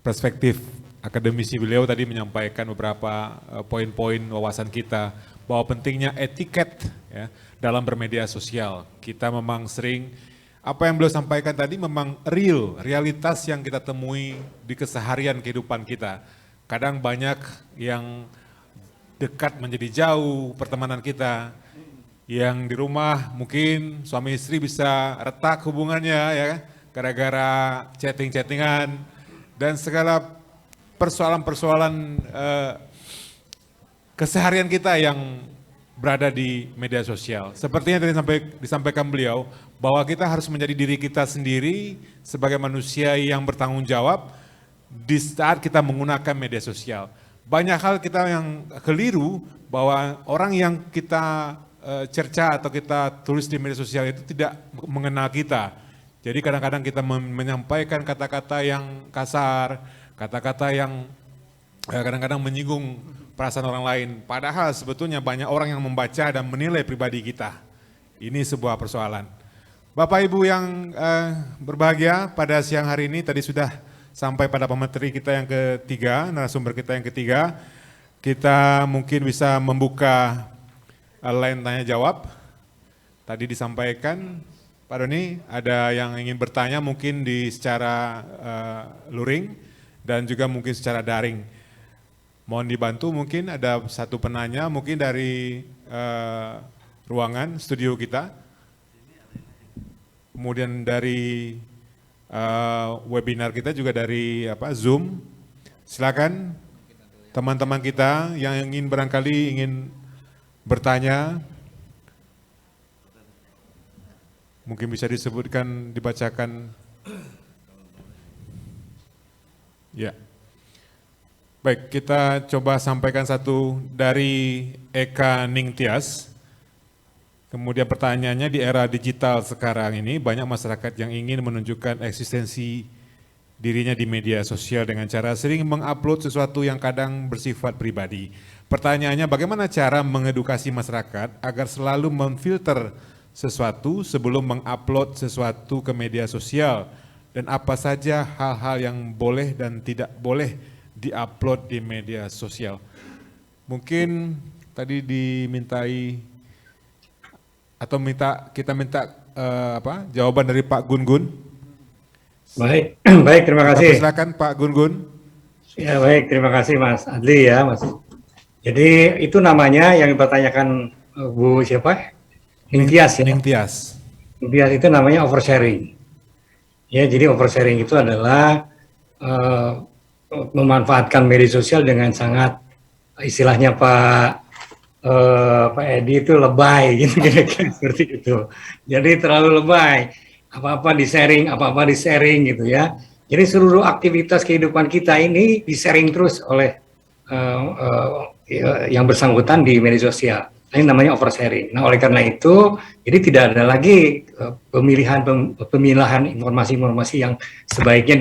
perspektif akademisi beliau tadi menyampaikan beberapa poin-poin wawasan kita bahwa pentingnya etiket ya, dalam bermedia sosial. Kita memang sering, apa yang beliau sampaikan tadi memang realitas yang kita temui di keseharian kehidupan kita. Kadang banyak yang dekat menjadi jauh pertemanan kita, yang di rumah mungkin suami istri bisa retak hubungannya ya gara-gara chatting-chattingan dan segala persoalan-persoalan keseharian kita yang berada di media sosial. Sepertinya tadi disampaikan beliau bahwa kita harus menjadi diri kita sendiri sebagai manusia yang bertanggung jawab di saat kita menggunakan media sosial. Banyak hal kita yang keliru bahwa orang yang kita cerca atau kita tulis di media sosial itu tidak mengenal kita. Jadi kadang-kadang kita menyampaikan kata-kata yang kasar, kata-kata yang kadang-kadang menyinggung perasaan orang lain. Padahal sebetulnya banyak orang yang membaca dan menilai pribadi kita. Ini sebuah persoalan. Bapak Ibu yang berbahagia, pada siang hari ini tadi sudah sampai pada pemateri kita yang ketiga, narasumber kita yang ketiga. Kita mungkin bisa membuka line tanya jawab. Tadi disampaikan, Pak Doni, ada yang ingin bertanya mungkin secara luring dan juga mungkin secara daring. Mohon dibantu, mungkin ada satu penanya mungkin dari ruangan studio kita. Kemudian dari webinar kita juga dari Zoom. Silakan teman-teman kita yang ingin barangkali ingin bertanya. Mungkin bisa disebutkan, dibacakan. Ya. Baik, kita coba sampaikan satu dari Eka Ningtyas. Kemudian pertanyaannya, di era digital sekarang ini banyak masyarakat yang ingin menunjukkan eksistensi dirinya di media sosial dengan cara sering mengupload sesuatu yang kadang bersifat pribadi. Pertanyaannya, bagaimana cara mengedukasi masyarakat agar selalu memfilter sesuatu sebelum mengupload sesuatu ke media sosial, dan apa saja hal-hal yang boleh dan tidak boleh diupload di media sosial. Mungkin tadi dimintai atau kita minta jawaban dari Pak Gun-Gun. Baik, baik, terima kasih. Silakan Pak Gun-Gun. Ya baik, terima kasih Mas Adli ya Mas. Jadi itu namanya yang dipertanyakan Bu siapa? Ningtyas ya. Ningtyas. Ningtyas itu namanya oversharing. Ya, jadi oversharing itu adalah memanfaatkan media sosial dengan sangat, istilahnya Pak Edi itu lebay gitu kira-kira seperti itu. Jadi terlalu lebay, apa-apa di-sharing gitu ya. Jadi seluruh aktivitas kehidupan kita ini di-sharing terus oleh yang bersangkutan di media sosial. Ini namanya oversharing. Nah, oleh karena itu, jadi tidak ada lagi pemilahan informasi-informasi yang sebaiknya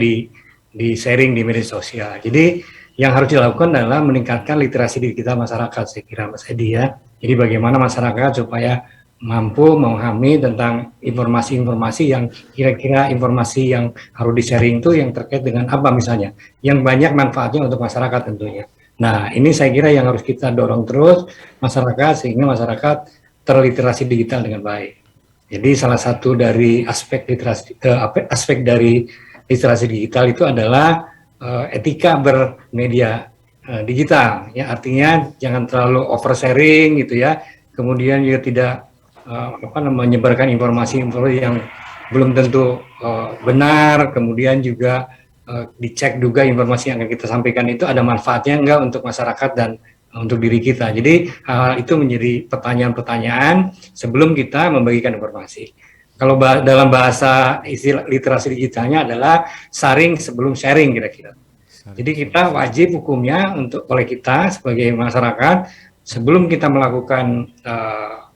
di-sharing di media sosial. Jadi yang harus dilakukan adalah meningkatkan literasi diri kita masyarakat, saya kira Mas Edi ya. Jadi bagaimana masyarakat supaya mampu memahami tentang informasi-informasi yang kira-kira informasi yang harus di-sharing itu yang terkait dengan apa misalnya, yang banyak manfaatnya untuk masyarakat tentunya. Nah, ini saya kira yang harus kita dorong terus masyarakat sehingga masyarakat terliterasi digital dengan baik. Jadi salah satu dari aspek dari literasi digital itu adalah etika bermedia digital. Ya, artinya jangan terlalu oversharing gitu ya. Kemudian juga tidak menyebarkan informasi-informasi yang belum tentu benar. Kemudian juga dicek juga informasi yang akan kita sampaikan itu ada manfaatnya enggak untuk masyarakat dan untuk diri kita. Jadi hal itu menjadi pertanyaan-pertanyaan sebelum kita membagikan informasi. Kalau dalam bahasa istilah literasi digitalnya adalah saring sebelum sharing kira-kira. Jadi kita wajib hukumnya oleh kita sebagai masyarakat sebelum kita melakukan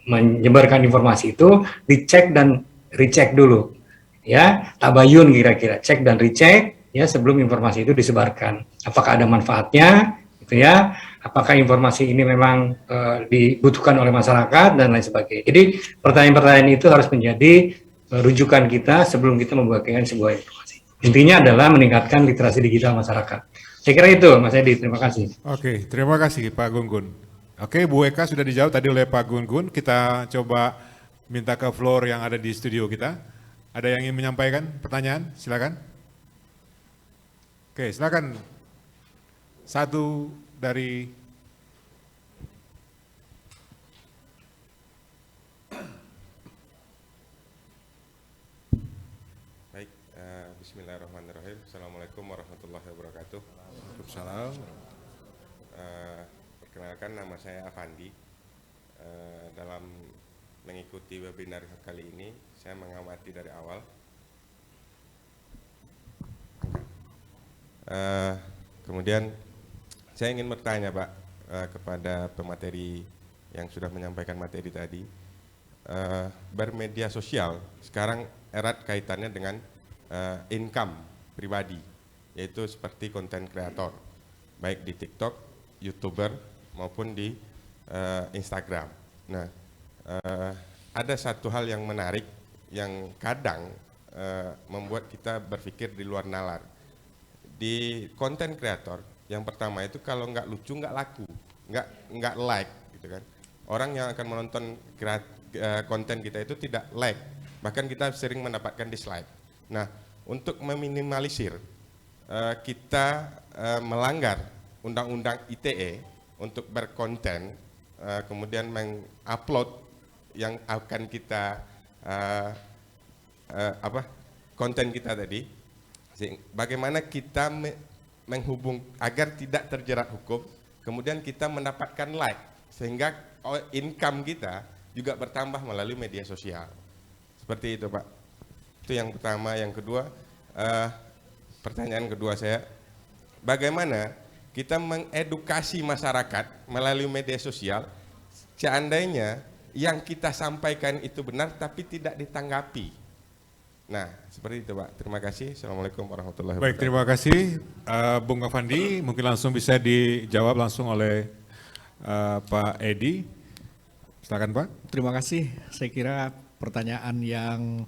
menyebarkan informasi itu dicek dan recheck dulu. Ya, tabayun kira-kira, cek dan recheck ya sebelum informasi itu disebarkan. Apakah ada manfaatnya, gitu ya? Apakah informasi ini memang dibutuhkan oleh masyarakat dan lain sebagainya. Jadi pertanyaan-pertanyaan itu harus menjadi rujukan kita sebelum kita membagikan sebuah informasi. Intinya adalah meningkatkan literasi digital masyarakat. Saya kira itu, Mas Edi. Terima kasih. Oke, terima kasih Pak Gun-Gun. Oke, Bu Eka sudah dijawab tadi oleh Pak Gun-Gun. Kita coba minta ke floor yang ada di studio kita. Ada yang ingin menyampaikan pertanyaan? Silakan. Oke, silakan. Satu dari Baik, bismillahirrahmanirrahim. Assalamualaikum warahmatullahi wabarakatuh. Waalaikumsalam. Perkenalkan, nama saya Avandi. Dalam mengikuti webinar kali ini, saya mengamati dari awal. Kemudian saya ingin bertanya Pak kepada pemateri yang sudah menyampaikan materi tadi. Bermedia sosial sekarang erat kaitannya dengan income pribadi, yaitu seperti konten kreator, baik di TikTok, YouTuber maupun di Instagram. Nah, ada satu hal yang menarik yang kadang membuat kita berpikir di luar nalar. Di konten kreator, yang pertama itu kalau nggak lucu nggak laku, nggak like, gitu kan. Orang yang akan menonton konten kita itu tidak like, bahkan kita sering mendapatkan dislike. Nah, untuk meminimalisir kita melanggar undang-undang ITE untuk berkonten, kemudian mengupload yang akan kita konten kita tadi, bagaimana kita menghubung agar tidak terjerat hukum, kemudian kita mendapatkan like, sehingga income kita juga bertambah melalui media sosial. Seperti itu Pak. Itu yang pertama. Yang kedua, pertanyaan kedua saya, bagaimana kita mengedukasi masyarakat melalui media sosial seandainya yang kita sampaikan itu benar tapi tidak ditanggapi. Nah, seperti itu Pak. Terima kasih. Assalamualaikum warahmatullahi wabarakatuh. Baik, terima kasih Bung Avandi. Mungkin langsung bisa dijawab langsung oleh Pak Edi. Silakan Pak. Terima kasih. Saya kira pertanyaan yang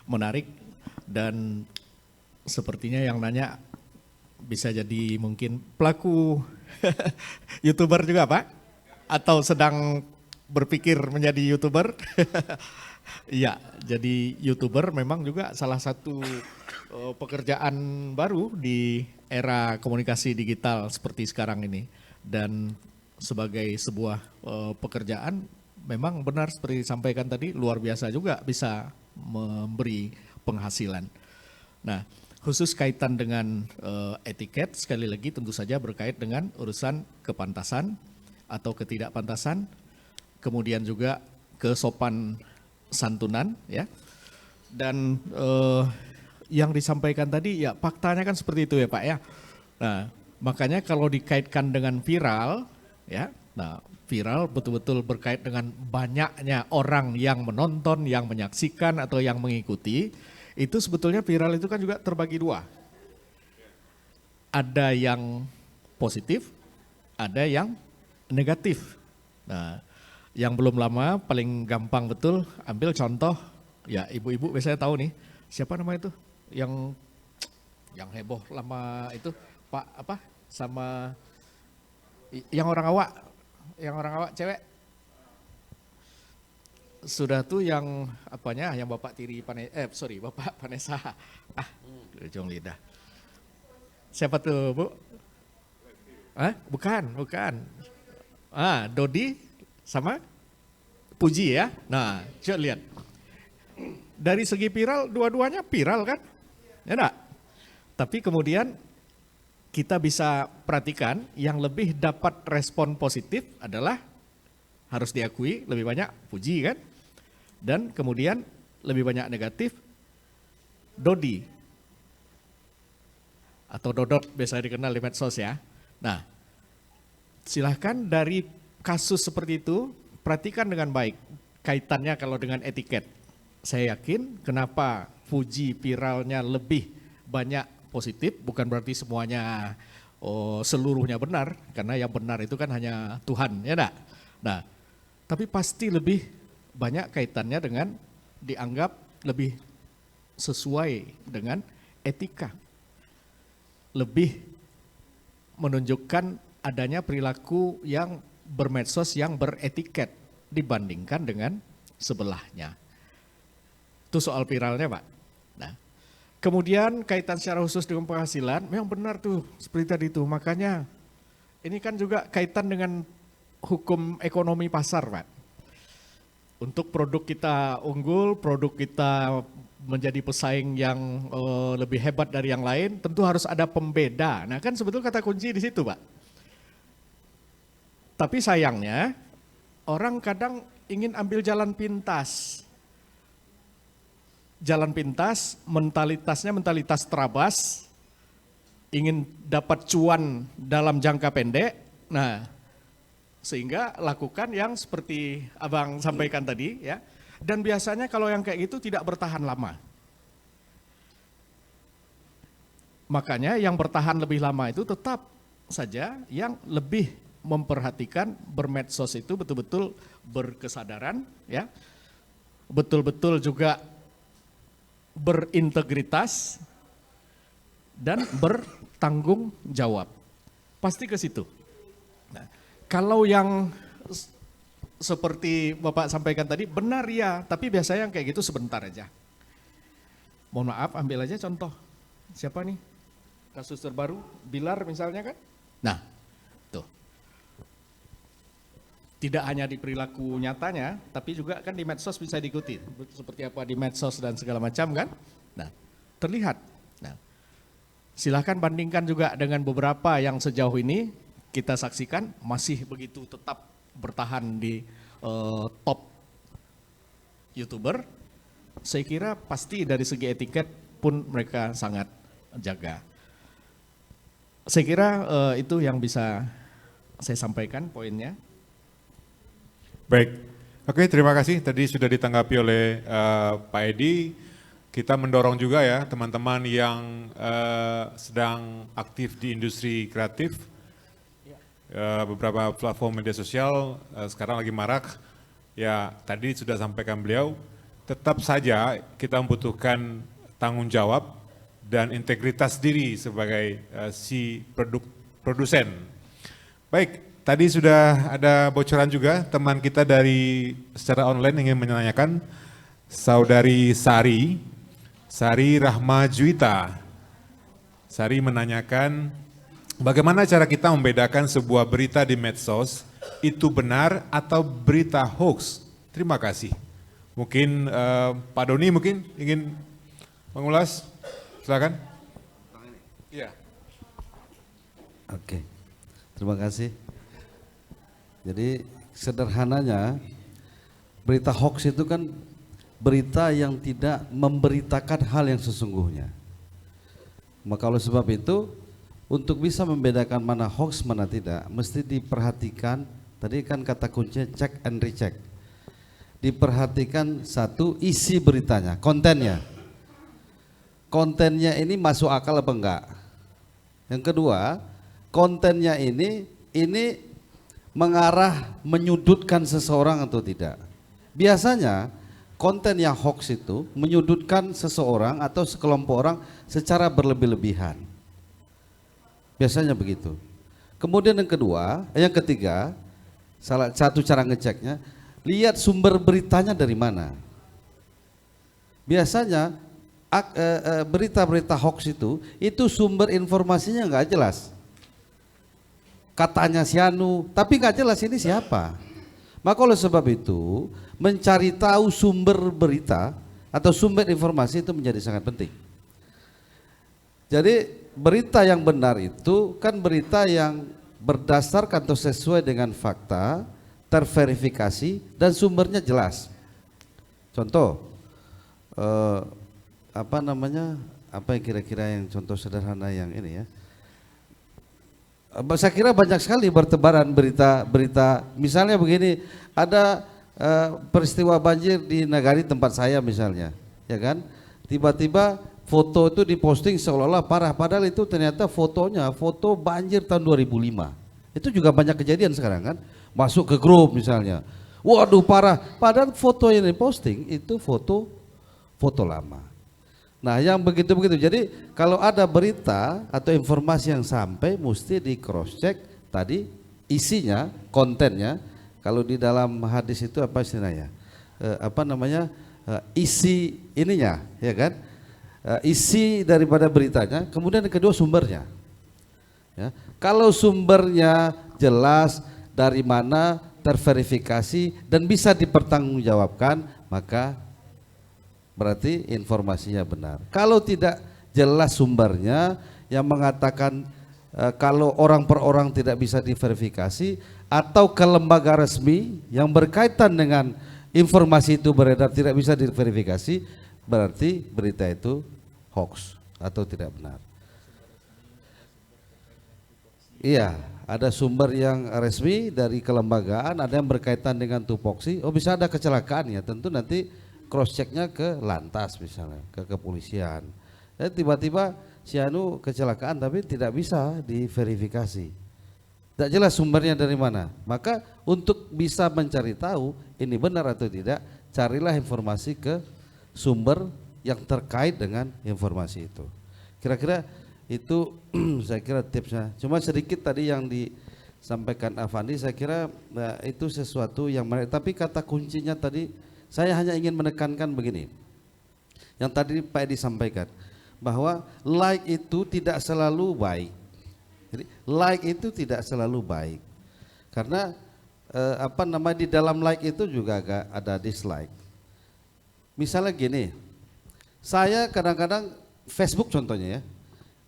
menarik dan sepertinya yang nanya bisa jadi mungkin pelaku YouTuber juga Pak? Atau sedang berpikir menjadi YouTuber? Iya, jadi YouTuber memang juga salah satu pekerjaan baru di era komunikasi digital seperti sekarang ini. Dan sebagai sebuah pekerjaan memang benar seperti disampaikan tadi, luar biasa juga bisa memberi penghasilan. Nah, khusus kaitan dengan etiket, sekali lagi tentu saja berkait dengan urusan kepantasan atau ketidakpantasan, kemudian juga kesopan santunan, ya. Dan yang disampaikan tadi, ya faktanya kan seperti itu ya Pak ya. Nah, makanya kalau dikaitkan dengan viral, ya, nah viral betul-betul berkait dengan banyaknya orang yang menonton, yang menyaksikan atau yang mengikuti. Itu sebetulnya viral itu kan juga terbagi dua. Ada yang positif, ada yang negatif. Nah, yang belum lama paling gampang betul ambil contoh, ya ibu-ibu biasanya tahu nih, siapa nama itu? Yang heboh lama itu, Pak apa? Sama yang orang awak cewek. Sudah tuh yang apanya, yang Bapak Bapak Vanessa. Ujung lidah. Siapa tuh, Bu? Bukan. Dodi sama Puji ya. Nah, coba lihat. Dari segi viral, dua-duanya viral kan? Ya enggak? Tapi kemudian kita bisa perhatikan yang lebih dapat respon positif adalah harus diakui lebih banyak Puji kan? Dan kemudian lebih banyak negatif Dodi atau Dodot biasa dikenal di medsos ya. Nah, silahkan dari kasus seperti itu perhatikan dengan baik kaitannya kalau dengan etiket. Saya yakin kenapa Puji viralnya lebih banyak positif, bukan berarti semuanya seluruhnya benar, karena yang benar itu kan hanya Tuhan, ya enggak? Nah, tapi pasti lebih banyak kaitannya dengan dianggap lebih sesuai dengan etika. Lebih menunjukkan adanya perilaku yang bermedsos yang beretiket dibandingkan dengan sebelahnya. Itu soal viralnya Pak. Nah, kemudian kaitan secara khusus dengan penghasilan, memang benar tuh seperti tadi tuh. Makanya ini kan juga kaitan dengan hukum ekonomi pasar Pak. Untuk produk kita unggul, produk kita menjadi pesaing yang lebih hebat dari yang lain, tentu harus ada pembeda. Nah kan sebetulnya kata kunci di situ Pak. Tapi sayangnya orang kadang ingin ambil jalan pintas. Jalan pintas, mentalitasnya mentalitas terabas, ingin dapat cuan dalam jangka pendek. Nah, sehingga lakukan yang seperti Abang sampaikan tadi ya. Dan biasanya kalau yang kayak gitu tidak bertahan lama. Makanya yang bertahan lebih lama itu tetap saja yang lebih memperhatikan bermedsos itu betul-betul berkesadaran ya. Betul-betul juga berintegritas dan bertanggung jawab. Pasti ke situ. Nah, kalau yang seperti Bapak sampaikan tadi, benar ya, tapi biasanya yang kayak gitu sebentar aja. Mohon maaf, ambil aja contoh. Siapa nih? Kasus terbaru, Bilar misalnya kan? Nah, tuh. Tidak hanya di perilaku nyatanya, tapi juga kan di medsos bisa diikuti. Seperti apa di medsos dan segala macam kan? Nah, terlihat. Nah, silahkan bandingkan juga dengan beberapa yang sejauh ini kita saksikan masih begitu tetap bertahan di top YouTuber. Saya kira pasti dari segi etiket pun mereka sangat jaga. Saya kira itu yang bisa saya sampaikan poinnya. Baik, oke, terima kasih. Tadi sudah ditanggapi oleh Pak Edi. Kita mendorong juga ya teman-teman yang sedang aktif di industri kreatif. Beberapa platform media sosial sekarang lagi marak. Ya, tadi sudah sampaikan beliau, tetap saja kita membutuhkan tanggung jawab dan integritas diri sebagai si produsen. Baik. Tadi sudah ada bocoran juga, teman kita dari secara online ingin menanyakan, Saudari Sari Rahma Juwita. Sari menanyakan, bagaimana cara kita membedakan sebuah berita di medsos, itu benar atau berita hoax? Terima kasih. Mungkin Pak Doni mungkin ingin mengulas, silakan. Iya. Oke, terima kasih. Jadi sederhananya berita hoax itu kan berita yang tidak memberitakan hal yang sesungguhnya. Maka oleh sebab itu untuk bisa membedakan mana hoax mana tidak mesti diperhatikan, tadi kan kata kuncinya check and recheck. Diperhatikan satu, isi beritanya, kontennya. Kontennya ini masuk akal apa enggak? Yang kedua, kontennya ini mengarah menyudutkan seseorang atau tidak. Biasanya konten yang hoax itu menyudutkan seseorang atau sekelompok orang secara berlebih-lebihan. Biasanya begitu. Kemudian yang ketiga, salah satu cara ngeceknya, lihat sumber beritanya dari mana. Biasanya berita-berita hoax itu sumber informasinya nggak jelas. Katanya si Anu, tapi nggak jelas ini siapa. Maka oleh sebab itu mencari tahu sumber berita atau sumber informasi itu menjadi sangat penting. Jadi berita yang benar itu kan berita yang berdasarkan atau sesuai dengan fakta, terverifikasi dan sumbernya jelas. Contoh, apa yang kira-kira yang contoh sederhana yang ini ya. Saya kira banyak sekali bertebaran berita-berita, misalnya begini, ada peristiwa banjir di negari tempat saya misalnya, ya kan? Tiba-tiba foto itu diposting seolah-olah parah, padahal itu ternyata fotonya foto banjir tahun 2005. Itu juga banyak kejadian sekarang kan, masuk ke grup misalnya, waduh parah, padahal foto yang diposting itu foto lama. Nah yang begitu-begitu, jadi kalau ada berita atau informasi yang sampai mesti di cross check tadi isinya, kontennya. Kalau di dalam hadis itu apa istilahnya, isi ininya, ya kan, isi daripada beritanya. Kemudian yang kedua sumbernya, ya. Kalau sumbernya jelas dari mana, terverifikasi dan bisa dipertanggungjawabkan, maka berarti informasinya benar. Kalau tidak jelas sumbernya, yang mengatakan kalau orang per orang tidak bisa diverifikasi, atau ke lembaga resmi yang berkaitan dengan informasi itu beredar tidak bisa diverifikasi, berarti berita itu hoax atau tidak benar. Iya, ada sumber yang resmi dari kelembagaan, ada yang berkaitan dengan tupoksi. Oh, bisa ada kecelakaan ya, tentu nanti cross checknya ke lantas misalnya, ke kepolisian. Dan tiba-tiba si anu kecelakaan tapi tidak bisa diverifikasi. Tidak jelas sumbernya dari mana. Maka untuk bisa mencari tahu ini benar atau tidak, carilah informasi ke sumber yang terkait dengan informasi itu. Kira-kira itu saya kira tipsnya. Cuma sedikit tadi yang disampaikan Avandi, saya kira itu sesuatu yang menarik. Tapi kata kuncinya tadi saya hanya ingin menekankan begini. Yang tadi Pak Edi sampaikan bahwa like itu tidak selalu baik. Jadi like itu tidak selalu baik. Karena di dalam like itu juga agak ada dislike. Misalnya gini, saya kadang-kadang Facebook contohnya ya,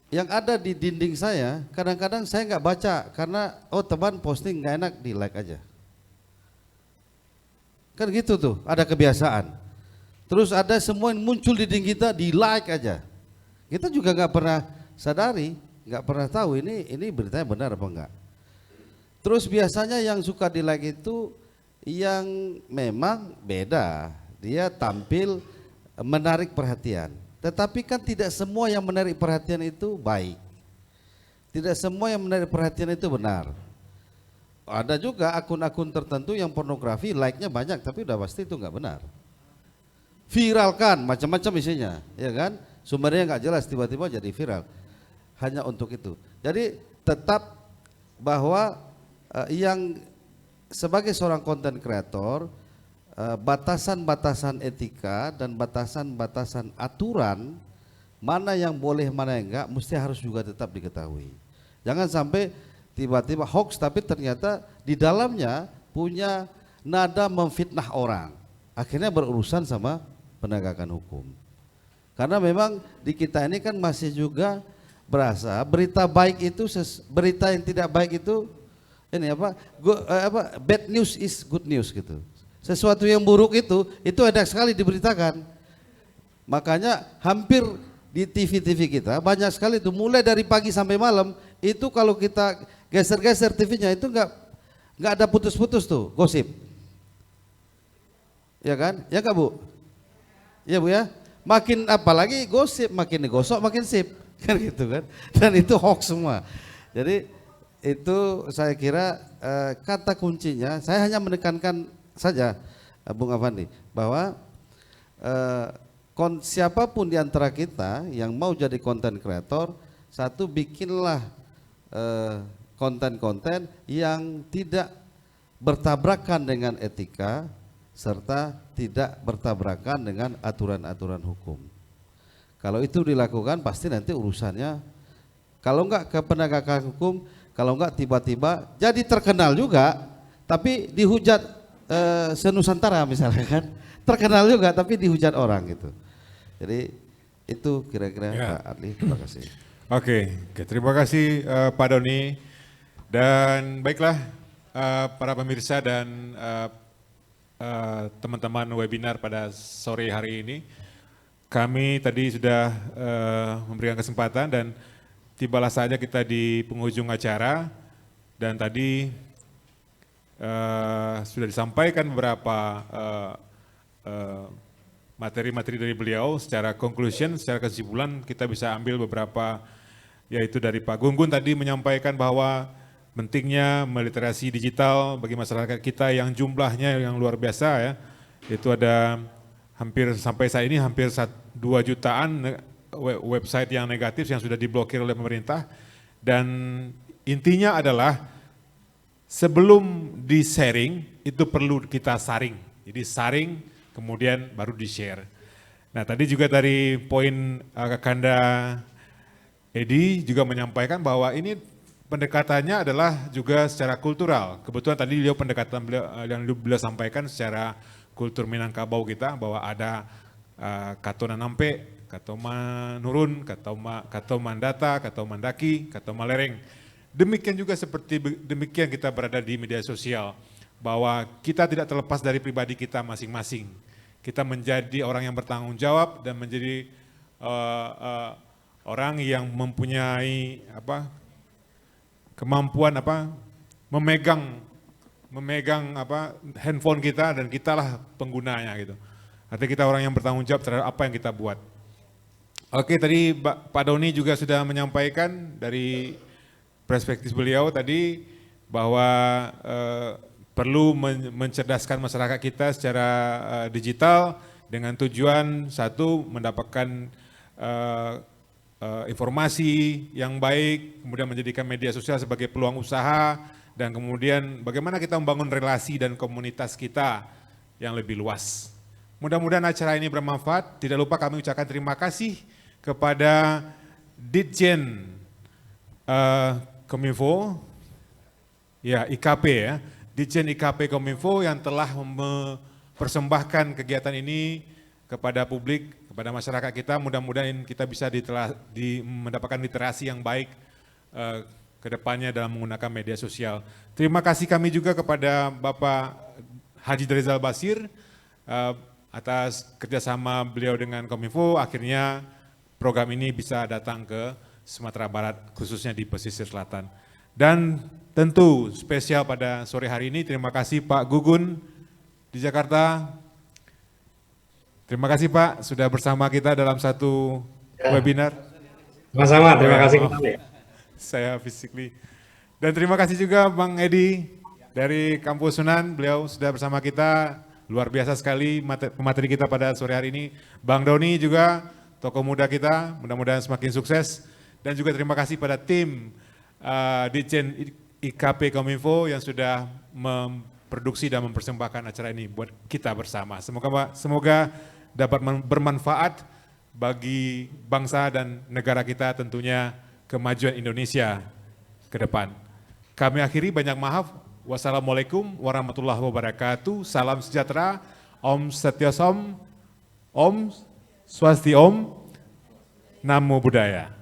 yang ada di dinding saya, kadang-kadang saya nggak baca karena teman posting nggak enak, di like aja. Kan gitu tuh, ada kebiasaan. Terus ada semua yang muncul di dinding kita di like aja. Kita juga nggak pernah sadari, nggak pernah tahu ini beritanya benar apa enggak. Terus biasanya yang suka di like itu yang memang beda, dia tampil menarik perhatian. Tetapi kan tidak semua yang menarik perhatian itu baik. Tidak semua yang menarik perhatian itu benar. Ada juga akun-akun tertentu yang pornografi like-nya banyak tapi udah pasti itu nggak benar. Viralkan macam-macam isinya, ya kan? Sumbernya nggak jelas tiba-tiba jadi viral. Hanya untuk itu. Jadi tetap bahwa yang sebagai seorang konten kreator, batasan-batasan etika dan batasan-batasan aturan mana yang boleh mana yang enggak mesti harus juga tetap diketahui. Jangan sampai tiba-tiba hoax tapi ternyata di dalamnya punya nada memfitnah orang, akhirnya berurusan sama penegakan hukum. Karena memang di kita ini kan masih juga berasa berita baik itu berita yang tidak baik itu ini bad news is good news gitu. Sesuatu yang buruk itu ada sekali diberitakan. Makanya hampir di TV-TV kita banyak sekali itu mulai dari pagi sampai malam itu kalau kita geser-geser TV-nya itu nggak ada putus-putus tuh gosip. Ya kan? Ya enggak Bu? Ya Bu ya? Makin apalagi gosip makin digosok makin sip kan gitu kan. Dan itu hoax semua. Jadi itu saya kira kata kuncinya saya hanya menekankan saja Bung Avandi bahwa siapapun di antara kita yang mau jadi konten kreator, satu bikinlah konten-konten yang tidak bertabrakan dengan etika serta tidak bertabrakan dengan aturan-aturan hukum. Kalau itu dilakukan pasti nanti urusannya kalau enggak ke penegakan hukum, kalau enggak tiba-tiba jadi terkenal juga tapi dihujat senusantara misalnya kan, terkenal juga tapi dihujat orang gitu. Jadi itu kira-kira ya. Pak Adli, terima kasih. Oke, terima kasih Pak Doni. Dan baiklah para pemirsa dan teman-teman webinar pada sore hari ini, kami tadi sudah memberikan kesempatan dan tibalah saja kita di penghujung acara dan tadi sudah disampaikan beberapa materi-materi dari beliau secara conclusion, secara kesimpulan kita bisa ambil beberapa, yaitu dari Pak Gunggun tadi menyampaikan bahwa pentingnya meliterasi digital bagi masyarakat kita yang jumlahnya yang luar biasa ya, itu ada hampir sampai saat ini hampir 2 jutaan website yang negatif yang sudah diblokir oleh pemerintah dan intinya adalah sebelum di-sharing itu perlu kita saring. Jadi saring kemudian baru di-share. Nah tadi juga dari poin Kakanda Edi juga menyampaikan bahwa ini pendekatannya adalah juga secara kultural. Kebetulan tadi pendekatan yang beliau sampaikan secara kultur Minangkabau kita bahwa ada Katona Nampe Katoma Nurun, Katoma Data, Katoma Daki, Katoma Lereng. Demikian juga seperti demikian kita berada di media sosial, bahwa kita tidak terlepas dari pribadi kita masing-masing. Kita menjadi orang yang bertanggung jawab dan menjadi orang yang mempunyai kemampuan memegang handphone kita, dan kitalah penggunanya gitu. Artinya kita orang yang bertanggung jawab terhadap apa yang kita buat. Oke, tadi Pak Doni juga sudah menyampaikan dari perspektif beliau tadi bahwa perlu mencerdaskan masyarakat kita secara digital dengan tujuan satu, mendapatkan informasi yang baik, kemudian menjadikan media sosial sebagai peluang usaha, dan kemudian bagaimana kita membangun relasi dan komunitas kita yang lebih luas. Mudah-mudahan acara ini bermanfaat. Tidak lupa kami ucapkan terima kasih kepada Ditjen Kominfo, ya IKP ya, Ditjen IKP Kominfo yang telah mempersembahkan kegiatan ini kepada publik, kepada masyarakat kita. Mudah-mudahan kita bisa mendapatkan literasi yang baik ke depannya dalam menggunakan media sosial. Terima kasih kami juga kepada Bapak Haji Rizal Basir atas kerjasama beliau dengan Kominfo, akhirnya program ini bisa datang ke Sumatera Barat, khususnya di pesisir selatan. Dan tentu spesial pada sore hari ini, terima kasih Pak Gugun di Jakarta. Terima kasih Pak sudah bersama kita dalam satu webinar. Sama-sama, terima kasih kembali. Saya physically. Dan terima kasih juga Bang Edi dari Kampus Sunan, beliau sudah bersama kita, luar biasa sekali pemateri kita pada sore hari ini. Bang Doni juga, tokoh muda kita, mudah-mudahan semakin sukses. Dan juga terima kasih pada tim Ditjen IKP Kominfo yang sudah memproduksi dan mempersembahkan acara ini buat kita bersama. Semoga dapat bermanfaat bagi bangsa dan negara kita, tentunya kemajuan Indonesia ke depan. Kami akhiri, banyak maaf. Wassalamualaikum warahmatullahi wabarakatuh. Salam sejahtera. Om Satyasam. Om Swasti Om. Namo Buddhaya.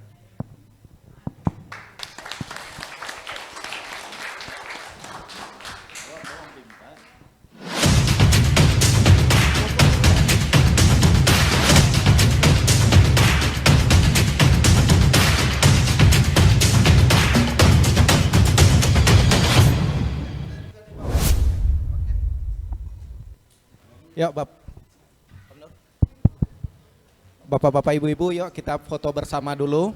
Yuk Bapak-bapak, Ibu-ibu, yuk kita foto bersama dulu.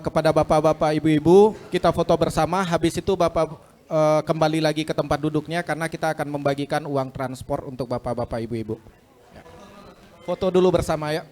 Kepada Bapak-bapak, Ibu-ibu, kita foto bersama. Habis itu Bapak kembali lagi ke tempat duduknya karena kita akan membagikan uang transport untuk Bapak-bapak, Ibu-ibu. Foto dulu bersama ya.